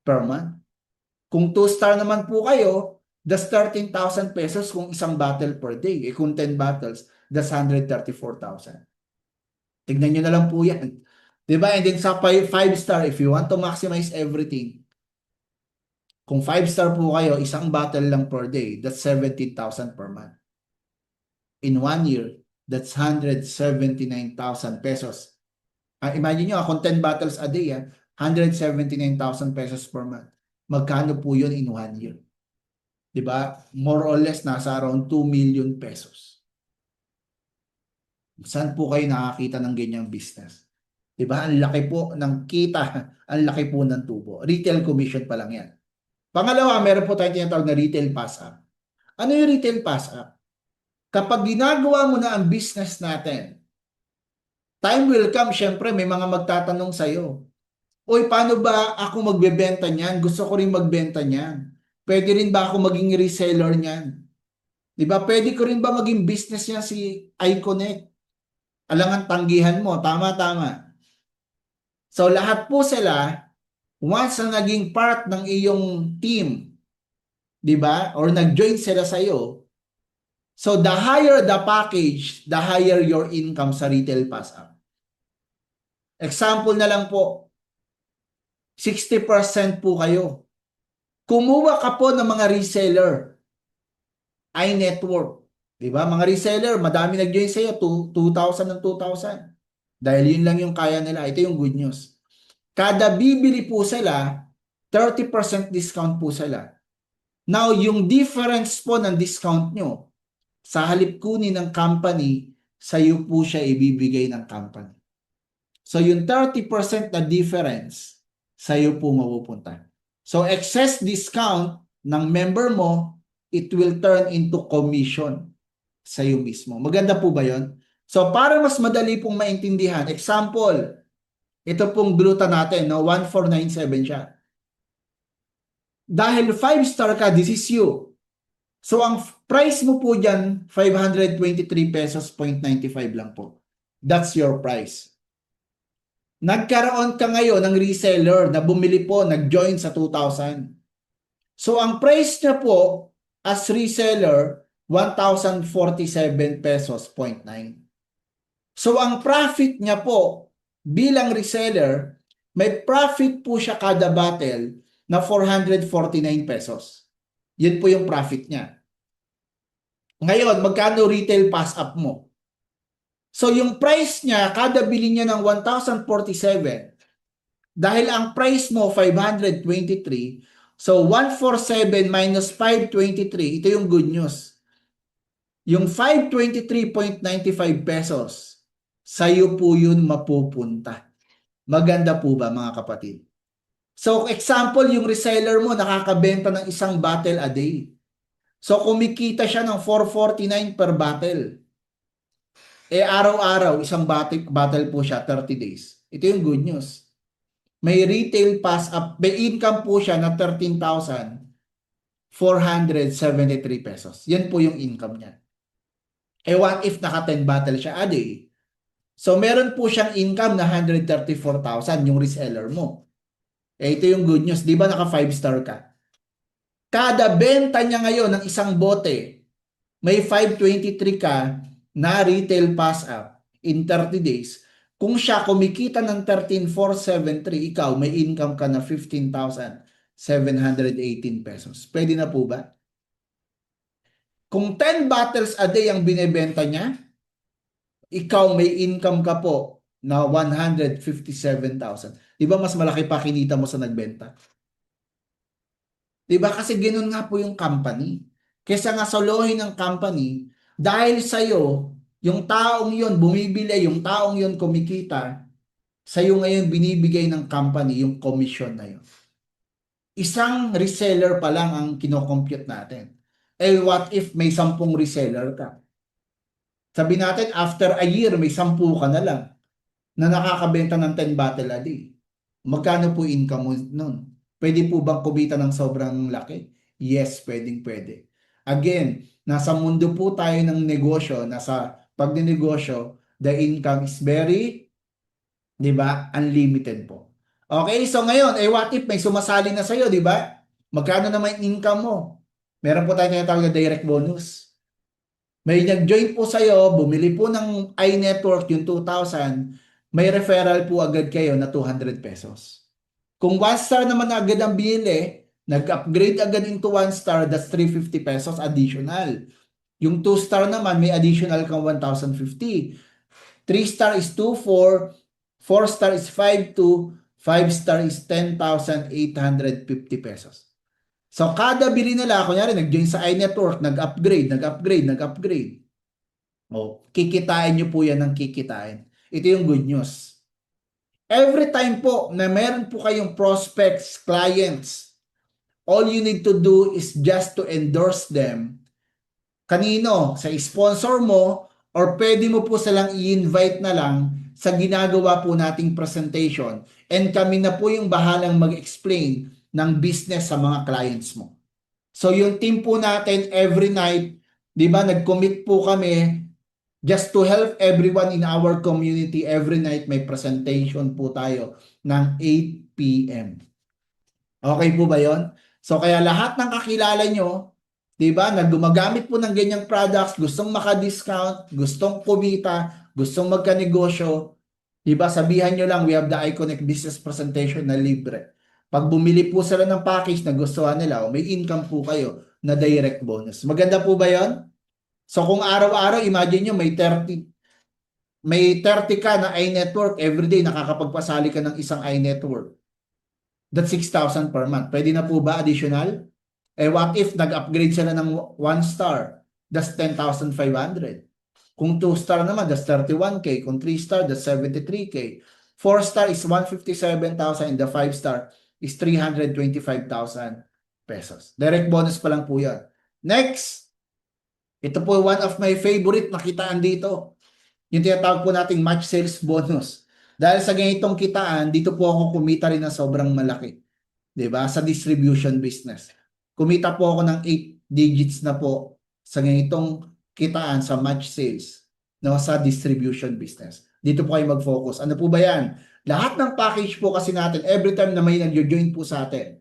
per month. Kung 2 star naman po kayo, that's 13,000 pesos kung isang battle per day. Kung 10 battles, that's 134,000. Tignan nyo na lang po yan. Diba? And then sa 5 star, if you want to maximize everything, kung 5 star po kayo, isang battle lang per day, that's 17,000 per month. In 1 year, that's 179,000 pesos. Imagine nyo, kung 10 battles a day, 179,000 pesos per month. Magkano po yun in 1 year? Diba? More or less, nasa around 2 million pesos. Saan po kayo nakakita ng ganyang business? Diba? Ang laki po ng kita, ang laki po ng tubo. Retail commission pa lang yan. Pangalawa, meron po tayong tinatawag na retail pass-up. Ano yung retail pass-up? Kapag ginagawa mo na ang business natin, time will come, syempre may mga magtatanong sa'yo. Uy, paano ba ako magbebenta niyan? Gusto ko rin magbenta niyan. Pwede rin ba ako maging reseller niyan? Di ba? Pwede ko rin ba maging business niya si iConnect? Alangan tanggihan mo. Tama, tama. So, lahat po sila, once na naging part ng iyong team, di ba? Or nag-join sila sa'yo, so the higher the package, the higher your income sa retail pass-up. Example na lang po, 60% po kayo. Kumuha ka po ng mga reseller, iNetwork. Di ba? Mga reseller, madami nag-join sa'yo, 2,000 and 2,000. Dahil yun lang yung kaya nila. Ito yung good news. Kada bibili po sila, 30% discount po sila. Now, yung difference po ng discount nyo, sa halip kunin ng company, sa'yo po siya ibibigay ng company. So, yung 30% na difference, sa'yo po mapupunta. So, excess discount ng member mo, it will turn into commission sa'yo mismo. Maganda po ba yun? So, para mas madali pong maintindihan, example, ito pong gluta natin, no? 1497 siya. Dahil 5 star ka, this is you. So, ang price mo po dyan, 523 pesos 0.95 lang po. That's your price. Nagkaroon ka ngayon ng reseller na bumili po, nag-join sa 2,000. So, ang price niya po as reseller, 1,047 pesos 0.9. So, ang profit niya po bilang reseller, may profit po siya kada battle na 449 pesos. Yun po yung profit niya. Ngayon, magkano retail pass-up mo? So, yung price niya, kada bili niya ng 1,047, dahil ang price mo, 523, so 147 minus 523, ito yung good news. Yung 523.95 pesos sa'yo po yun mapupunta. Maganda po ba mga kapatid? So example, yung reseller mo nakakabenta ng isang bottle a day. So kumikita siya ng 449 per bottle. Araw-araw, isang bottle po siya, 30 days. Ito yung good news. May retail pass up, may income po siya na 13,473 pesos. Yan po yung income niya. What if naka 10 bottle siya a day? So meron po siyang income na 134,000 yung reseller mo. Ito yung good news. Di ba naka 5 star ka? Kada benta niya ngayon ng isang bote, may 523 ka na retail pass up in 30 days. Kung siya kumikita ng 13,473, ikaw may income ka na 15,718 pesos. Pwede na po ba? Kung 10 bottles a day ang binebenta niya, ikaw may income ka po na 157,000. Di ba mas malaki pa kinita mo sa nagbenta? Di ba? Kasi ganun nga po yung company. Kesa nga solohin ng company, dahil sa'yo, yung taong yon bumibili, yung taong yon kumikita, sa'yo ngayon binibigay ng company yung commission na yun. Isang reseller pa lang ang kinocompute natin. What if may 10 reseller ka? Sabi natin, after a year, may 10 ka na lang na nakakabenta ng 10 bottle a day. Magkano po income mo nun? Pwede po bang kumita ng sobrang laki? Yes, pwede. Again, nasa mundo po tayo ng negosyo, nasa pagninegosyo, the income is very, di ba, unlimited po. Okay, so ngayon, what if may sumasali na sa'yo, di ba? Magkano naman income mo? Meron po tayo tinatawag na direct bonus. May nag-join po sa'yo, bumili po ng iNetwork yung 2,000, may referral po agad kayo na 200 pesos. Kung 1 star naman agad ang binili, nag-upgrade agad into 1 star, that's 350 pesos additional. Yung 2 star naman, may additional kang 1,050. 3 star is 2,4, 4 star is 5,2, 5 star is 10,850 pesos. So, kada bili nila, kunyari, nag-join sa iNetwork, nag-upgrade. Kikitain nyo po yan ng kikitain. Ito yung good news. Every time po na meron po kayong prospects, clients, all you need to do is just to endorse them. Kanino? Sa sponsor mo, or pwede mo po silang i-invite na lang sa ginagawa po nating presentation. And kami na po yung bahalang mag-explain ng business sa mga clients mo. So yung team po natin every night, di ba, nag-commit po kami just to help everyone in our community. Every night may presentation po tayo ng 8 p.m. Okay po ba yon? So kaya lahat ng kakilala nyo, di ba, na gumagamit po ng ganyang products, gustong maka-discount, gustong kumita, gustong magka-negosyo, di ba, sabihan nyo lang, we have the Iconic Business Presentation na libre. Pag bumili po sila ng package na gustuhan nila, may income po kayo na direct bonus. Maganda po ba yon? So kung araw-araw, imagine nyo may 30 ka na iNetwork, everyday nakakapagpasali ka ng isang iNetwork. That's 6,000 per month. Pwede na po ba additional? What if nag-upgrade sila ng 1 star? That's 10,500. Kung 2 star naman, that's 31K. Kung 3 star, that's 73K. 4 star is 157,000 and the 5 star is 325,000 pesos. Direct bonus pa lang po yan. Next, ito po one of my favorite na kitaan dito. Yung tinatawag po nating match sales bonus. Dahil sa ganitong kitaan, dito po ako kumita rin ng sobrang malaki. 'Di ba? Sa distribution business. Kumita po ako ng 8 digits na po sa ganitong kitaan sa match sales, no, sa distribution business. Dito po kayo mag-focus. Ano po ba yan? Lahat ng package po kasi natin, every time na may nag-join po sa atin,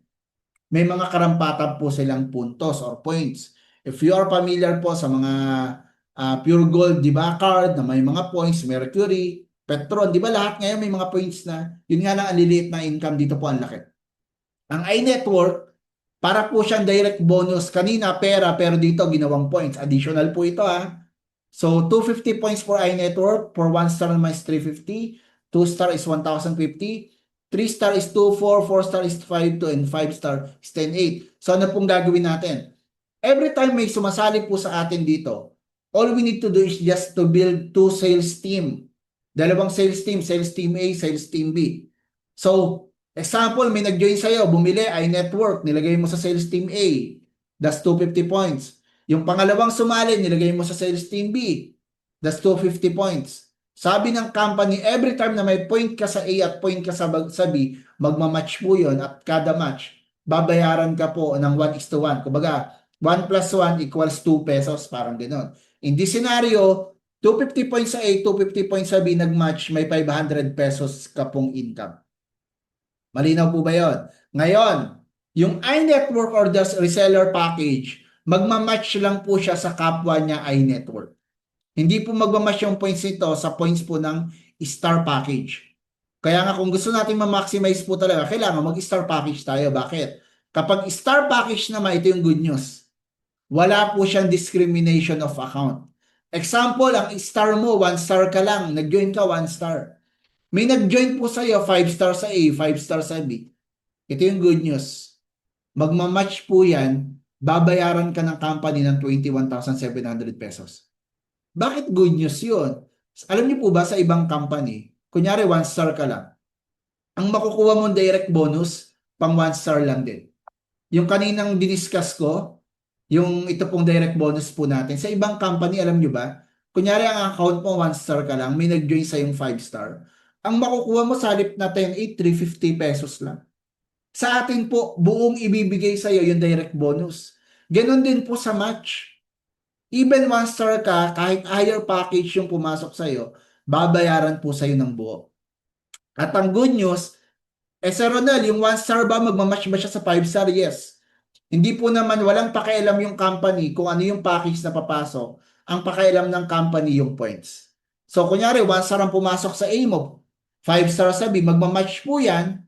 may mga karampatan po silang puntos or points. If you are familiar po sa mga Pure Gold, di ba, card na may mga points, Mercury, Petron, di ba lahat ngayon may mga points na, yun nga lang ang liliit na income, dito po ang laki. Ang iNetwork, para po siyang direct bonus. Kanina pera, pero dito ginawang points. Additional po ito So 250 points for iNetwork, for 1 star naman is 350, 2 star is 1,050, 3 star is 2,4, 4 star is 5,2, and 5 star is 10,8. So ano pong gagawin natin? Every time may sumasali po sa atin dito, all we need to do is just to build 2 sales team. Dalawang sales team A, sales team B. So, example, may nag-join sa'yo, bumili, iNetwork, nilagay mo sa sales team A, that's 250 points. Yung pangalawang sumali, nilagay mo sa sales team B, that's 250 points. Sabi ng company, every time na may point ka sa A at point ka sa B, magmamatch po yun at kada match, babayaran ka po ng 1:1. Kumbaga, 1 plus 1 equals 2 pesos, parang gano'n. In this scenario, 250 points sa A, 250 points sa B, nag-match, may 500 pesos ka pong income. Malinaw po ba yun? Ngayon, yung iNetwork or the reseller package, magmamatch lang po siya sa kapwa niya iNetwork. Hindi po magmamatch yung points nito sa points po ng star package. Kaya nga kung gusto natin ma-maximize po talaga, kailangan mag-star package tayo. Bakit? Kapag star package naman, ito yung good news. Wala po siyang discrimination of account. Example, ang star mo, 1 star ka lang. Nag-join ka, 1 star. May nag-join po sa'yo, 5 star sa A, 5 star sa B. Ito yung good news. Magmamatch po yan, babayaran ka ng company ng 21,700 pesos. Bakit good news yun? Alam niyo po ba sa ibang company, kunyari 1 star ka lang, ang makukuha mong direct bonus, pang 1 star lang din. Yung kaninang diniscuss ko, yung ito pong direct bonus po natin, sa ibang company, alam nyo ba, kunyari ang account mo 1 star ka lang, may nag-join sa yung 5 star, ang makukuha mo sa halip na 10,8, 350 pesos lang. Sa atin po, buong ibibigay sa iyo yung direct bonus. Ganon din po sa match. Even 1 star ka, kahit higher package yung pumasok sa iyo, babayaran po sa iyo ng buo. At ang good news, Sir Ronel, yung 1 star ba, magmamatch ba siya sa 5 star? Yes. Hindi po naman, walang pakialam yung company kung ano yung package na papasok. Ang pakialam ng company yung points. So, kunyari, 1 star ang pumasok sa A mo, 5 star sa B, magmamatch po yan.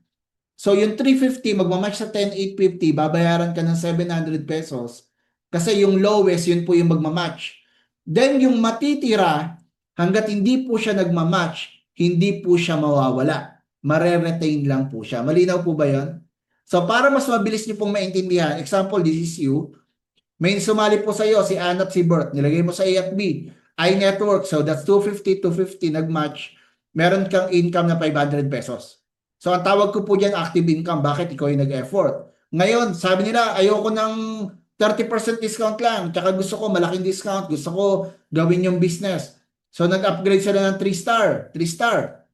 So, yung 350, magmamatch sa 10,850, babayaran ka ng 700 pesos. Kasi yung lowest, yun po yung magmamatch. Then, yung matitira, hanggat hindi po siya nagmamatch, hindi po siya mawawala. Mare-retain lang po siya. Malinaw po ba yun? So, para mas mabilis niyo pong maintindihan, example, this is you. May sumali po sa iyo, si Ann at si Bert. Nilagay mo sa A at B. iNetwork, so that's 250, 250, nag-match. Meron kang income na 500 pesos. So, ang tawag ko po dyan, active income. Bakit? Ikaw yung nag-effort. Ngayon, sabi nila, ayoko ng 30% discount lang. Tsaka gusto ko malaking discount. Gusto ko gawin yung business. So, nag-upgrade sila ng 3 star. 3 star.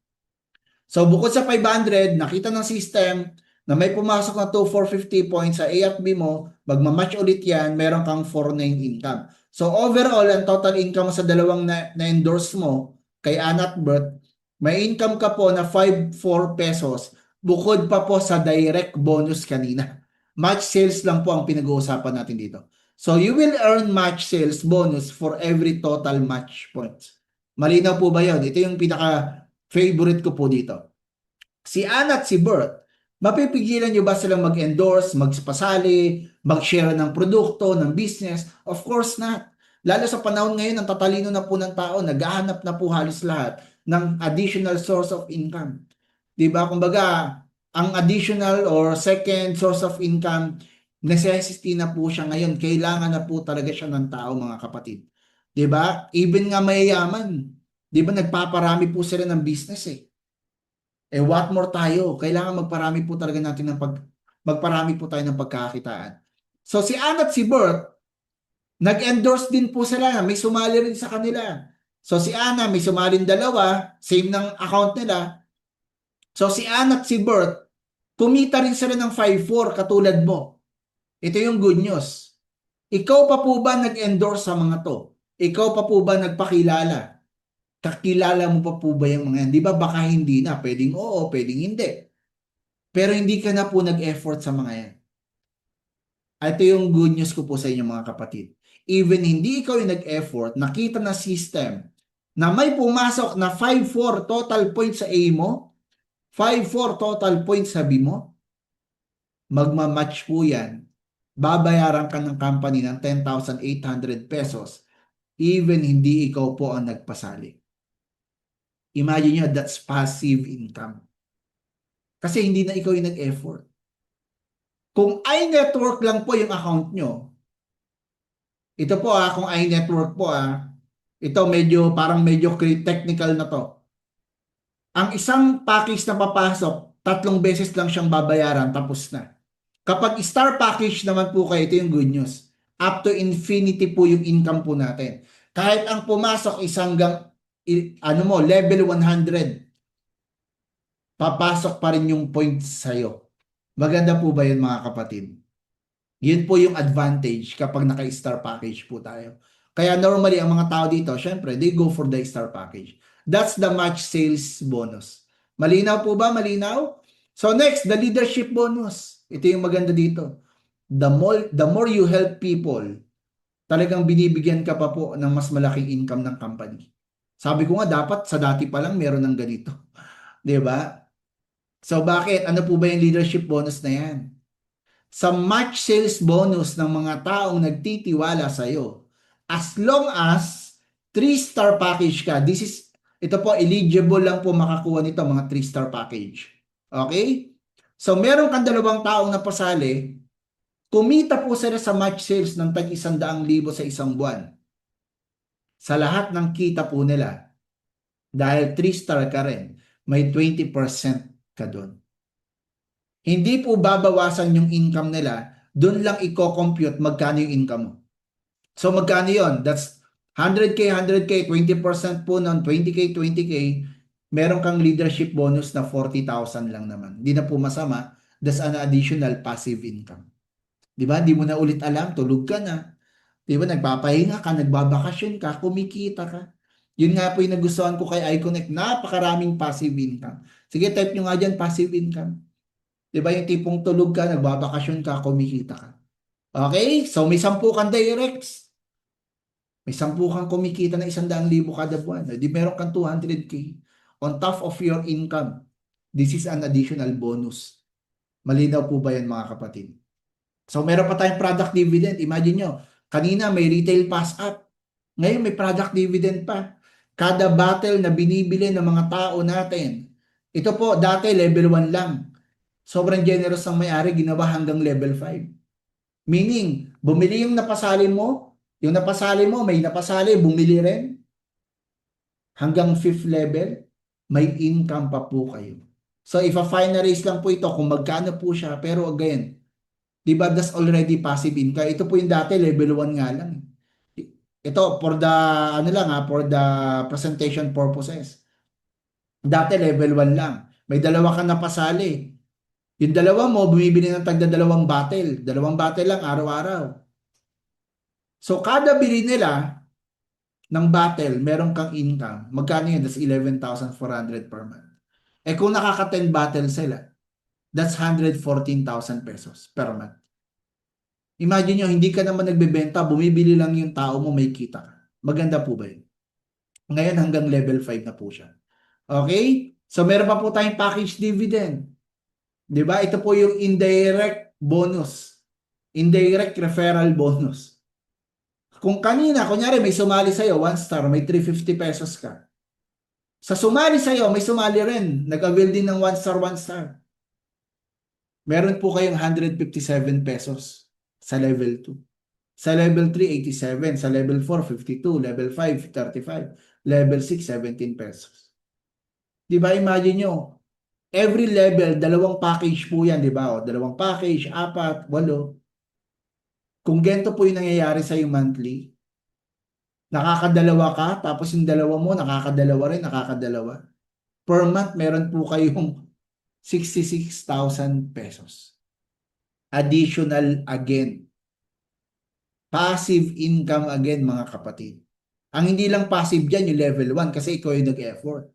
So, bukod sa 500, nakita ng system na may pumasok na 2,450 points sa A at B mo, magmamatch ulit yan, meron kang 4,9 income. So, overall, ang total income sa dalawang na-endorse mo kay Ann at Bert, may income ka po na 5,4 pesos bukod pa po sa direct bonus kanina. Match sales lang po ang pinag-uusapan natin dito. So, you will earn match sales bonus for every total match points. Malinaw po ba yun? Ito yung pinaka-favorite ko po dito. Si Ann at si Bert, mapipigilan nyo ba silang mag-endorse, magpasali, mag-share ng produkto, ng business? Of course not. Lalo sa panahon ngayon, ang tatalino na po ng tao, naghahanap na po halos lahat ng additional source of income. Diba? Kumbaga, ang additional or second source of income, necessity na po siya ngayon. Kailangan na po talaga siya ng tao, mga kapatid. Diba? Even nga mayayaman, diba nagpaparami po sila ng business eh. What more tayo? Kailangan magparami po talaga natin magparami po tayo ng pagkakakitaan. So si Ann at si Bert, nag-endorse din po sila, may sumali rin sa kanila. So si Anna, may sumalin dalawa, same ng account nila. So si Ann at si Bert, kumita rin sila ng 5,4 katulad mo. Ito yung good news. Ikaw pa po ba nag-endorse sa mga to? Ikaw pa po ba nagpakilala? Kakilala mo pa po ba yung mga yan? Di ba baka hindi na? Pwedeng oo, pwedeng hindi. Pero hindi ka na po nag-effort sa mga yan. Ito yung good news ko po sa inyo mga kapatid. Even hindi ikaw yung nag-effort, nakita na system na may pumasok na 5,4 total points sa A mo, 5,4 total points sa B mo, magmamatch po yan. Babayaran ka ng company ng 10,800 pesos even hindi ikaw po ang nagpasali. Imagine nyo, that's passive income. Kasi hindi na ikaw yung nag-effort. Kung iNetwork lang po yung account nyo, ito po kung iNetwork po ito parang medyo technical na to. Ang isang package na papasok, 3 beses lang siyang babayaran, tapos na. Kapag star package naman po kayo, ito yung good news. Up to infinity po yung income po natin. Kahit ang pumasok isang level 100, papasok pa rin yung points sa'yo. Maganda po ba yun mga kapatid? Yun po yung advantage kapag naka-star package po tayo. Kaya normally, ang mga tao dito, syempre, they go for the star package. That's the match sales bonus. Malinaw po ba? Malinaw? So next, the leadership bonus. Ito yung maganda dito. The more you help people, talagang binibigyan ka pa po ng mas malaking income ng company. Sabi ko nga, dapat sa dati pa lang meron ng ganito. 'Di ba? So bakit? Ano po ba yung leadership bonus na yan? Sa match sales bonus ng mga taong nagtitiwala sa iyo, as long as 3-star package ka, ito po, eligible lang po makakuha nito mga 3-star package. Okay? So meron kang 2 taong napasali, kumita po sila sa match sales ng tag 100,000 sa isang buwan. Sa lahat ng kita po nila, dahil 3-star ka rin, may 20% ka doon. Hindi po babawasan yung income nila, doon lang i-compute magkano yung income mo. So magkano yon? That's 100K, 100K, 20% po nun, 20K, 20K, meron kang leadership bonus na 40,000 lang naman. Hindi na po masama, that's an additional passive income. Di ba? Hindi mo na ulit alam, tulog ka na. Di ba? Nagpapahinga ka, nagbabakasyon ka, kumikita ka. Yun nga po yung nagustuhan ko kay iConnect, napakaraming passive income. Sige, type nyo nga dyan, passive income. Di ba yung tipong tulog ka, nagbabakasyon ka, kumikita ka. Okay? So may 10 kang directs. May 10 kang kumikita na 100,000 kada buwan. Di meron kang 200K on top of your income. This is an additional bonus. Malinaw po ba yan mga kapatid? So meron pa tayong product dividend. Imagine nyo, kanina may retail pass up. Ngayon may product dividend pa. Kada battle na binibili ng mga tao natin. Ito po, dati level 1 lang. Sobrang generous ng may-ari, ginawa hanggang level 5. Meaning, bumili yung napasali mo, may napasali, bumili rin. Hanggang 5th level, may income pa po kayo. So, if-finalize lang po ito kung magkano po siya. Pero again, di ba that's already passive income? Ito po yung dati, level 1 nga lang. Ito, for the presentation purposes. Dati, level 1 lang. May 2 ka napasali. Yung 2 mo, bumibili ng tagda 2 battle. 2 battle lang, araw-araw. So, kada bili nila ng battle, meron kang income. Magkano yun? That's 11,400 per month. Eh kung nakaka-10 battle sila, that's 114,000 pesos per month. Imagine nyo, hindi ka naman nagbebenta, bumibili lang yung tao mo, may kita ka. Maganda po ba yun? Ngayon hanggang level 5 na po siya. Okay? So, meron pa po tayong package dividend. 'Di ba? Ito po yung indirect bonus. Indirect referral bonus. Kung kanina, kunyari may sumali sa'yo, 1-star, may 350 pesos ka. Sa sumali sa'yo, may sumali rin. Nag-avail din ng 1-star, 1-star. Meron po kayong 157 pesos sa level 2. Sa level 3, 87. Sa level 4, 52. Level 5, 35. Level 6, 17 pesos. 'Di ba? Imagine nyo, every level, 2 package po yan, di ba? O, 2 package, 4, 8. Kung ganito po yung nangyayari sa yung monthly, nakakadalawa ka, tapos yung 2 mo, nakakadalawa rin, nakakadalawa. Per month, meron po kayong 66,000 pesos. Additional again. Passive income again, mga kapatid. Ang hindi lang passive dyan, yung level 1, kasi ikaw yung nag-effort.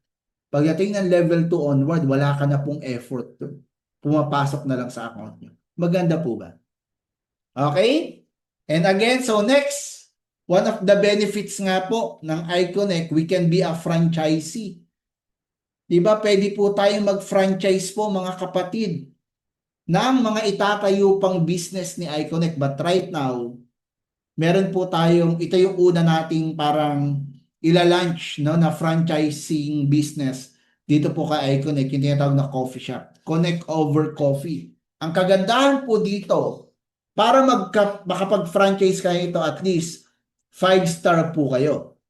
Pagdating ng level 2 onward, wala ka na pong effort doon. Pumapasok na lang sa account nyo. Maganda po ba? Okay? And again, so next, one of the benefits nga po ng iConnect, we can be a franchisee. Diba? Pwede po tayong mag-franchise po mga kapatid ng mga itatayo pang business ni iConnect. But right now, meron po tayong, ito yung una nating parang ila-launch, no, na franchising business dito po kay iConnect, yung tinatawag na coffee shop. Connect over coffee. Ang kagandahan po dito, para makapag-franchise kayo ito, at least 5-star po kayo.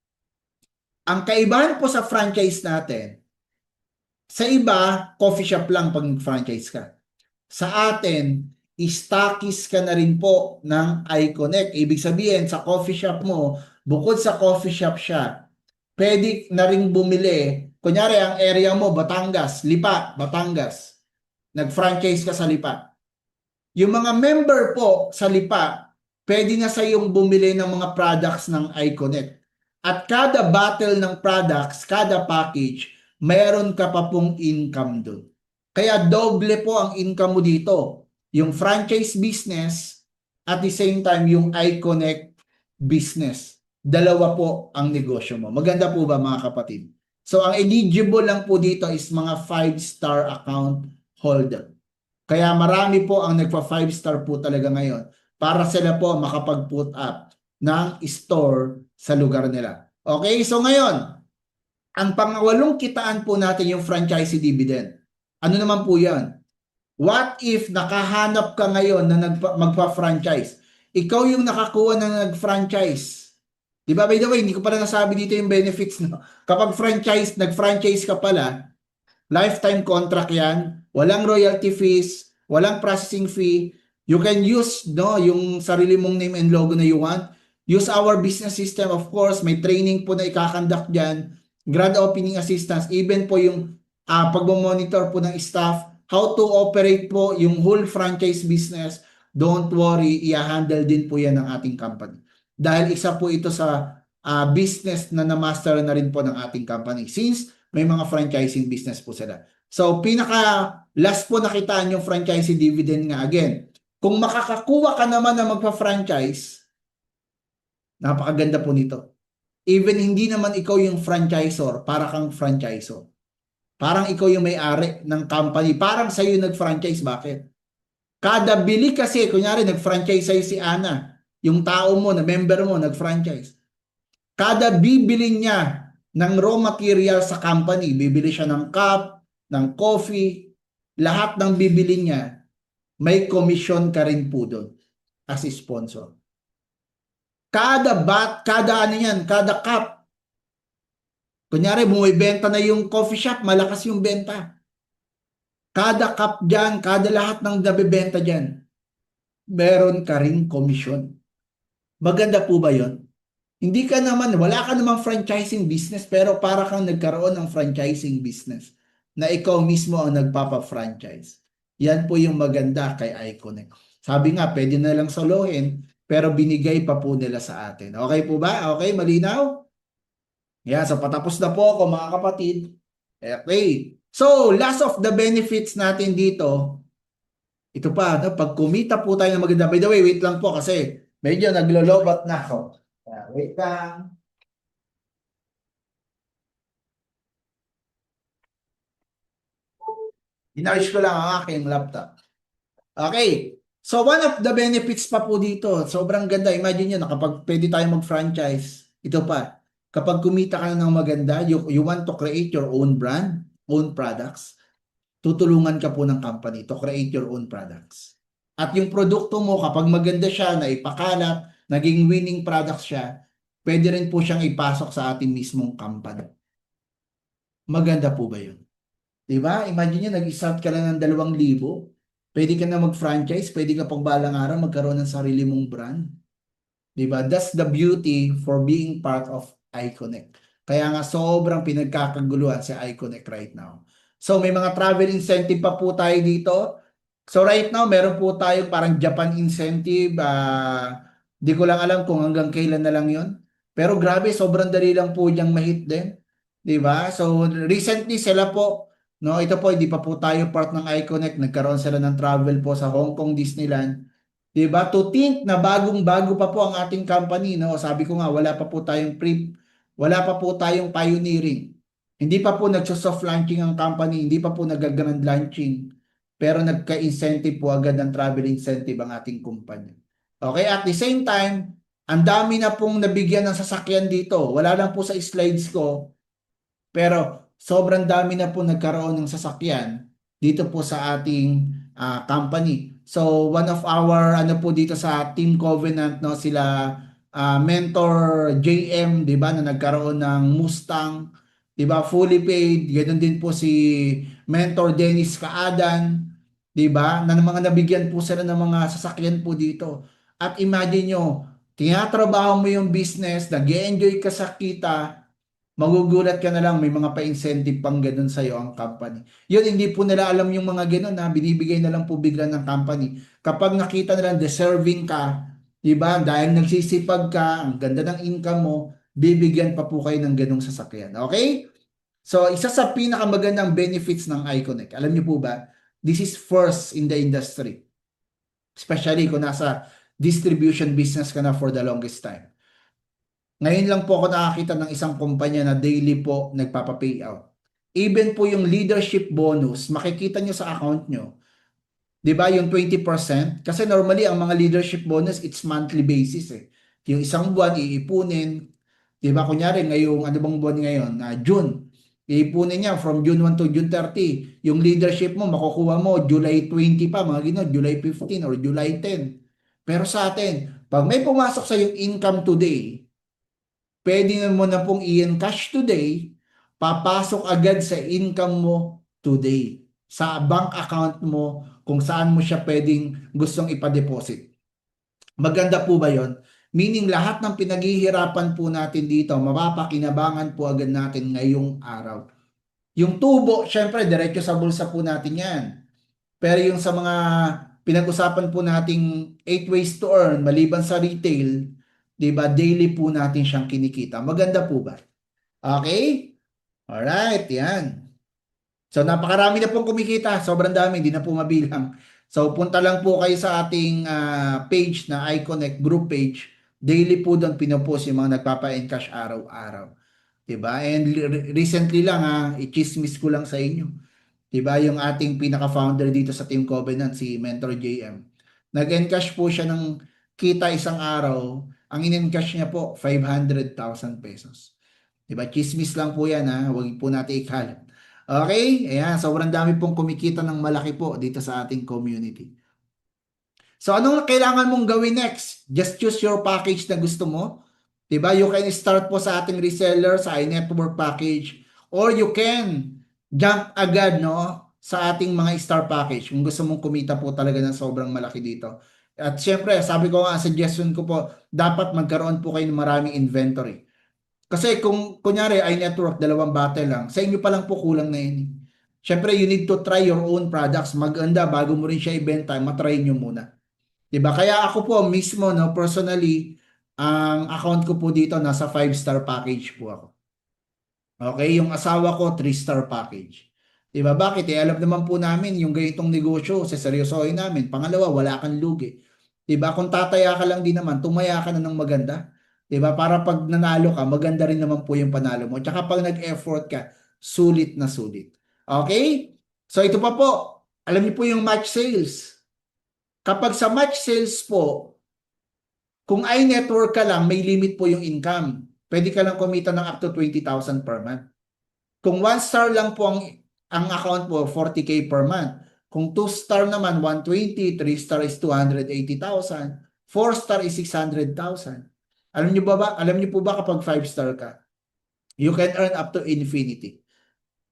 Ang kaibahan po sa franchise natin, Sa iba, coffee shop lang pag franchise ka. Sa atin, stockist ka na rin po ng iConnect. Ibig sabihin, sa coffee shop mo, bukod sa coffee shop siya, pwede na rin bumili. Kunyari, ang area mo, Batangas, Lipa, Batangas. Nag-franchise ka sa Lipa. Yung mga member po sa Lipa, pwede na sa yung bumili ng mga products ng iConnect. At kada battle ng products, kada package, mayroon ka pa pong income doon. Kaya doble po ang income mo dito. Yung franchise business at the same time yung iConnect business. Dalawa po ang negosyo mo. Maganda po ba mga kapatid? So ang eligible lang po dito is mga 5-star account holder. Kaya marami po ang nagpa 5-star po talaga ngayon para sila po makapag-put up ng store sa lugar nila. Okay, so ngayon, ang pangawalong kitaan po natin yung franchisee dividend. Ano naman po yan? What if nakahanap ka ngayon na magpa-franchise? Ikaw yung nakakuha na nag-franchise. Di ba? By the way, hindi ko pala nasabi dito yung benefits. No? Kapag nag-franchise ka pala, lifetime contract yan, walang royalty fees, walang processing fee. You can use yung sarili mong name and logo na you want. Use our business system, of course. May training po na ikakandak dyan. Grand opening assistance. Even po yung pagmamonitor po ng staff. How to operate po yung whole franchise business. Don't worry, i-handle din po yan ng ating company. Dahil isa po ito sa business na na-master na rin po ng ating company. Since may mga franchising business po sila. So, last po nakitaan yung franchising dividend nga again. Kung makakakuha ka naman na magpa-franchise, napakaganda po nito. Even hindi naman ikaw yung franchisor, para kang franchisor. Parang ikaw yung may-ari ng company. Parang sa'yo nag-franchise. Bakit? Kada bili kasi, kunyari nag-franchise sa'yo si Ana, yung tao mo, na member mo, nag-franchise. Kada bibili niya ng raw material sa company, bibili siya ng cup, ng coffee, lahat ng bibili niya, may commission ka rin po doon as sponsor. Kada cup. Kunyari, bumibenta na yung coffee shop, malakas yung benta. Kada cup dyan, kada lahat ng nabibenta dyan, meron ka rin commission. Maganda po ba yon? Wala ka namang franchising business pero para kang nagkaroon ng franchising business na ikaw mismo ang nagpapa-franchise. Yan po yung maganda kay iConnect. Sabi nga, pwede na lang solohin pero binigay pa po nila sa atin. Okay po ba? Okay, malinaw? Yan, so patapos na po ako mga kapatid. Okay. So, last of the benefits natin dito, ito pa, no? Pag kumita po tayo ng maganda. By the way, wait lang po kasi medyo naglolobat na ako. Wait lang. Inayos ko lang ang aking laptop. Okay. So, one of the benefits pa po dito, sobrang ganda. Imagine nyo, kapag pwede tayo mag-franchise, ito pa, kapag kumita ka ng maganda, you want to create your own brand, own products, tutulungan ka po ng company to create your own products. At yung produkto mo, kapag maganda siya, na ipakalat, naging winning products siya, pwede rin po siyang ipasok sa ating mismong company. Maganda po ba yun? Diba? Imagine nyo, nag-start ka lang ng 2,000. Pwede ka na mag-franchise, pwede ka pang balang araw magkaroon ng sarili mong brand. Diba? That's the beauty for being part of iConnect. Kaya nga sobrang pinagkakaguluhan si iConnect right now. So may mga travel incentive pa po tayo dito. So right now, meron po tayo parang Japan incentive. Di ko lang alam kung hanggang kailan na lang yon. Pero grabe, sobrang dali lang po diyang ma-hit din. Diba? So recently sila po, no, ito po, hindi pa po tayo part ng iConnect. Nagkaroon sila ng travel po sa Hong Kong Disneyland. Diba? To think na bagong-bago pa po ang ating company, no? Sabi ko nga, wala pa po tayong pioneering. Hindi pa po nagso-soft launching ang company, hindi pa po nag-grand launching. Pero nagka-incentive po agad ng travel incentive ang ating kumpanya. Okay, at the same time, ang dami na pong nabigyan ng sasakyan dito. Wala lang po sa slides ko, pero sobrang dami na po nagkaroon ng sasakyan dito po sa ating company. So one of our po dito sa Team Covenant, no, sila Mentor JM, 'di ba, na nagkaroon ng Mustang, 'di 'Di ba? Fully paid. Ganun din po si Mentor Dennis Kaadan, 'di ba? Na mga nabigyan po sila ng mga sasakyan po dito. At imagine nyo, tinatrabaho mo yung business, nag-enjoy ka sa kita, magugulat ka na lang, may mga pa-incentive pang ganun sa'yo ang company. Yun, hindi po nila alam yung mga ganun na binibigay na lang po bigla ng company. Kapag nakita nila deserving ka, di ba, dahil nagsisipag ka, ang ganda ng income mo, bibigyan pa po kayo ng ganung sasakyan. Okay? So, isa sa pinakamagandang benefits ng iConnect, alam niyo po ba, this is first in the industry. Especially kung nasa distribution business ka na for the longest time. Ngayon lang po ako nakakita ng isang kumpanya na daily po nagpapa-payout. Even po yung leadership bonus, makikita nyo sa account nyo. 'Di ba yung 20%? Kasi normally ang mga leadership bonus, it's monthly basis eh. Yung isang buwan, iipunin. 'Di ba kunyari, ngayong ano bang buwan ngayon? June. Iipunin niya from June 1 to June 30. Yung leadership mo, makukuha mo July 20 pa, mga gano'n, July 15 or July 10. Pero sa atin, pag may pumasok sa yung income today, pwede mo na pong i-encash today, papasok agad sa income mo today, sa bank account mo, kung saan mo siya pwedeng gustong ipadeposit. Maganda po ba yon? Meaning lahat ng pinaghihirapan po natin dito, mapapakinabangan po agad natin ngayong araw. Yung tubo, syempre, diretso sa bulsa po natin yan. Pero yung sa mga pinag-usapan po nating 8 ways to earn, maliban sa retail, di ba, daily po natin siyang kinikita. Maganda po ba? Okay? Alright, yan. So, napakarami na pong kumikita. Sobrang dami, hindi na po mabilang. So, punta lang po kayo sa ating page na iConnect group page. Daily po doon pinopost yung mga nagpapa-encash araw-araw. Diba? And recently lang i-chismis ko lang sa inyo. Diba? Yung ating pinaka-founder dito sa Team Covenant, si Mentor JM. Nag-encash po siya ng kita isang araw. Ang in-encash niya po, 500,000 pesos. Diba? Chismis lang po yan Huwag po natin ikalat. Okay? Ayan, sobrang dami pong kumikita ng malaki po dito sa ating community. So, anong kailangan mong gawin next? Just choose your package na gusto mo. Diba? You can start po sa ating reseller, sa iNetwork package, or you can jump agad sa ating mga star package kung gusto mong kumita po talaga ng sobrang malaki dito. At syempre, sabi ko nga, suggestion ko po, dapat magkaroon po kayo ng maraming inventory. Kasi kung kunyari iNetwork, 2 battle lang, sa inyo pa lang po kulang na yun. Syempre, you need to try your own products. Maganda, bago mo rin siya ibenta, matry nyo muna. Diba? Kaya ako po mismo, personally, ang account ko po dito, nasa 5-star package po ako. Okay? Yung asawa ko, 3-star package. Diba? Bakit? Alam naman po namin, yung ganitong negosyo, seryosohin namin. Pangalawa, wala kang lugi. Diba? Kung tataya ka lang din naman, tumaya ka na ng maganda. Diba? Para pag nanalo ka, maganda rin naman po yung panalo mo. Tsaka pag nag-effort ka, sulit na sulit. Okay? So ito pa po, alam niyo po yung match sales. Kapag sa match sales po, kung iNetwork ka lang, may limit po yung income. Pwede ka lang kumita ng up to 20,000 per month. Kung 1-star lang po ang account mo, 40K per month. Kung 2-star naman, 120, 3-star is 280,000, 4-star is 600,000. Alam niyo po ba kapag 5-star ka, you can earn up to infinity.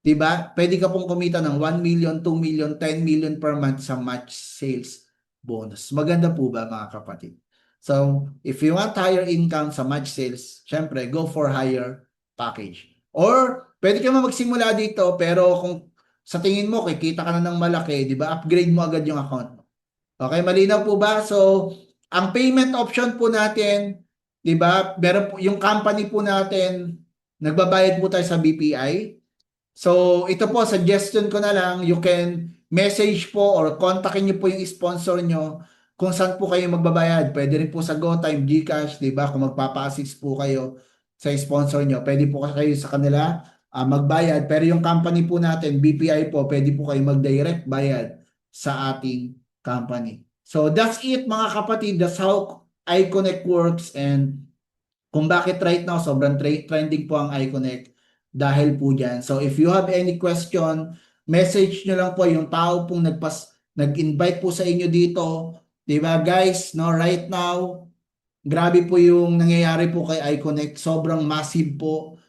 Diba? Pwede ka pong kumita ng 1 million, 2 million, 10 million per month sa match sales bonus. Maganda po ba mga kapatid? So, if you want higher income sa match sales, syempre, go for higher package. Or, pwede ka magsimula dito, pero kung sa tingin mo, kikita ka na ng malaki, di ba? Upgrade mo agad yung account mo. Okay, malinaw po ba? So, ang payment option po natin, di ba? Meron po, yung company po natin, nagbabayad po tayo sa BPI. So, ito po, suggestion ko na lang, you can message po or kontakin niyo po yung sponsor nyo kung saan po kayo magbabayad. Pwede rin po sa GoTime, GCash, di ba? Kung magpapa-assist po kayo sa sponsor nyo, pwede po kayo sa kanila magbayad. Pero yung company po natin, BPI po, pwede po kayo mag-direct bayad sa ating company. So, that's it mga kapatid. That's how iConnect works and kung bakit right now sobrang trending po ang iConnect dahil po dyan. So if you have any question, message nyo lang po yung tao pong nag-invite po sa inyo dito. Diba guys, right now, grabe po yung nangyayari po kay iConnect. Sobrang massive po.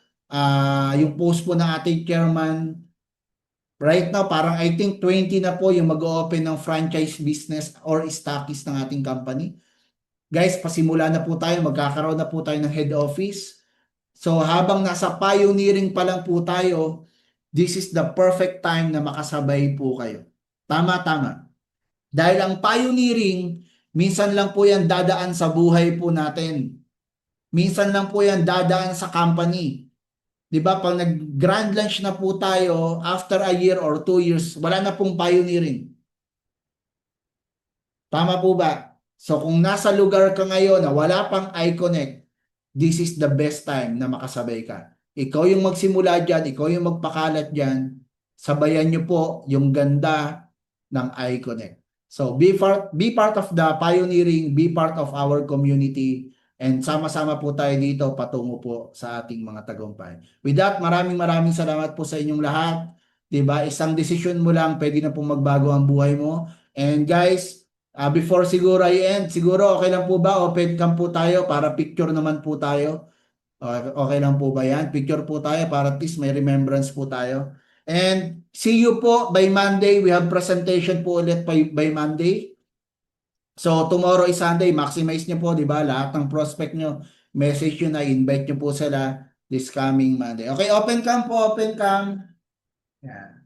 Yung post po ng ating chairman, right now, parang I think 20 na po yung mag-open ng franchise business or stockist ng ating company. Guys, pasimula na po tayo, magkakaroon na po tayo ng head office. So habang nasa pioneering pa lang po tayo, this is the perfect time na makasabay po kayo. Tama, tama. Dahil ang pioneering, minsan lang po yan dadaan sa buhay po natin. Minsan lang po yan dadaan sa company. 'Di ba? Pag nag-grand launch na po tayo, after a year or 2 years, wala na pong pioneering. Tama po ba? So kung nasa lugar ka ngayon na wala pang iConnect, this is the best time na makasabay ka. Ikaw yung magsimula dyan, ikaw yung magpakalat dyan, sabayan nyo po yung ganda ng iConnect. So be part of the pioneering, be part of our community, and sama-sama po tayo dito patungo po sa ating mga tagumpay. With that, maraming salamat po sa inyong lahat. 'Di ba? Isang desisyon mo lang, pwede na pong magbago ang buhay mo. And guys, before siguro I end, siguro okay lang po ba? Open cam po tayo para picture naman po tayo. Okay, okay lang po ba yan? Picture po tayo para at least may remembrance po tayo. And see you po by Monday. We have presentation po ulit by Monday. So tomorrow is Sunday. Maximize nyo po, di ba? Lahat ng prospect nyo, message nyo na, invite nyo po sila this coming Monday. Okay, open cam po, open cam. Yan.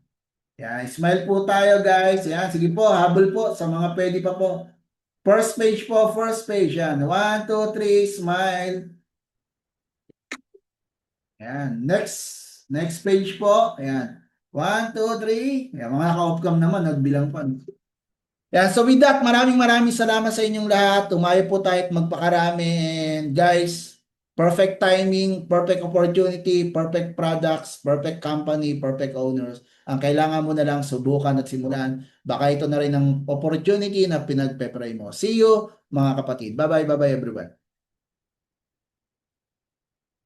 Yan, smile po tayo guys. Yan, sige po, habol po sa mga pwede pa po. First page po, first page. Yan, 1, 2, 3, smile. Yan, next page po. Yan, 1, 2, 3. Yan, mga naka-off-cam naman, nagbilang pa. Yan, so with that, maraming salamat sa inyong lahat. Tumayo po tayo at magpakarami. And guys, perfect timing, perfect opportunity, perfect products, perfect company, perfect owners. Ang kailangan mo na lang subukan at simulan. Baka ito na rin ang opportunity na pinagpe-pray mo. See you mga kapatid. Bye-bye everyone.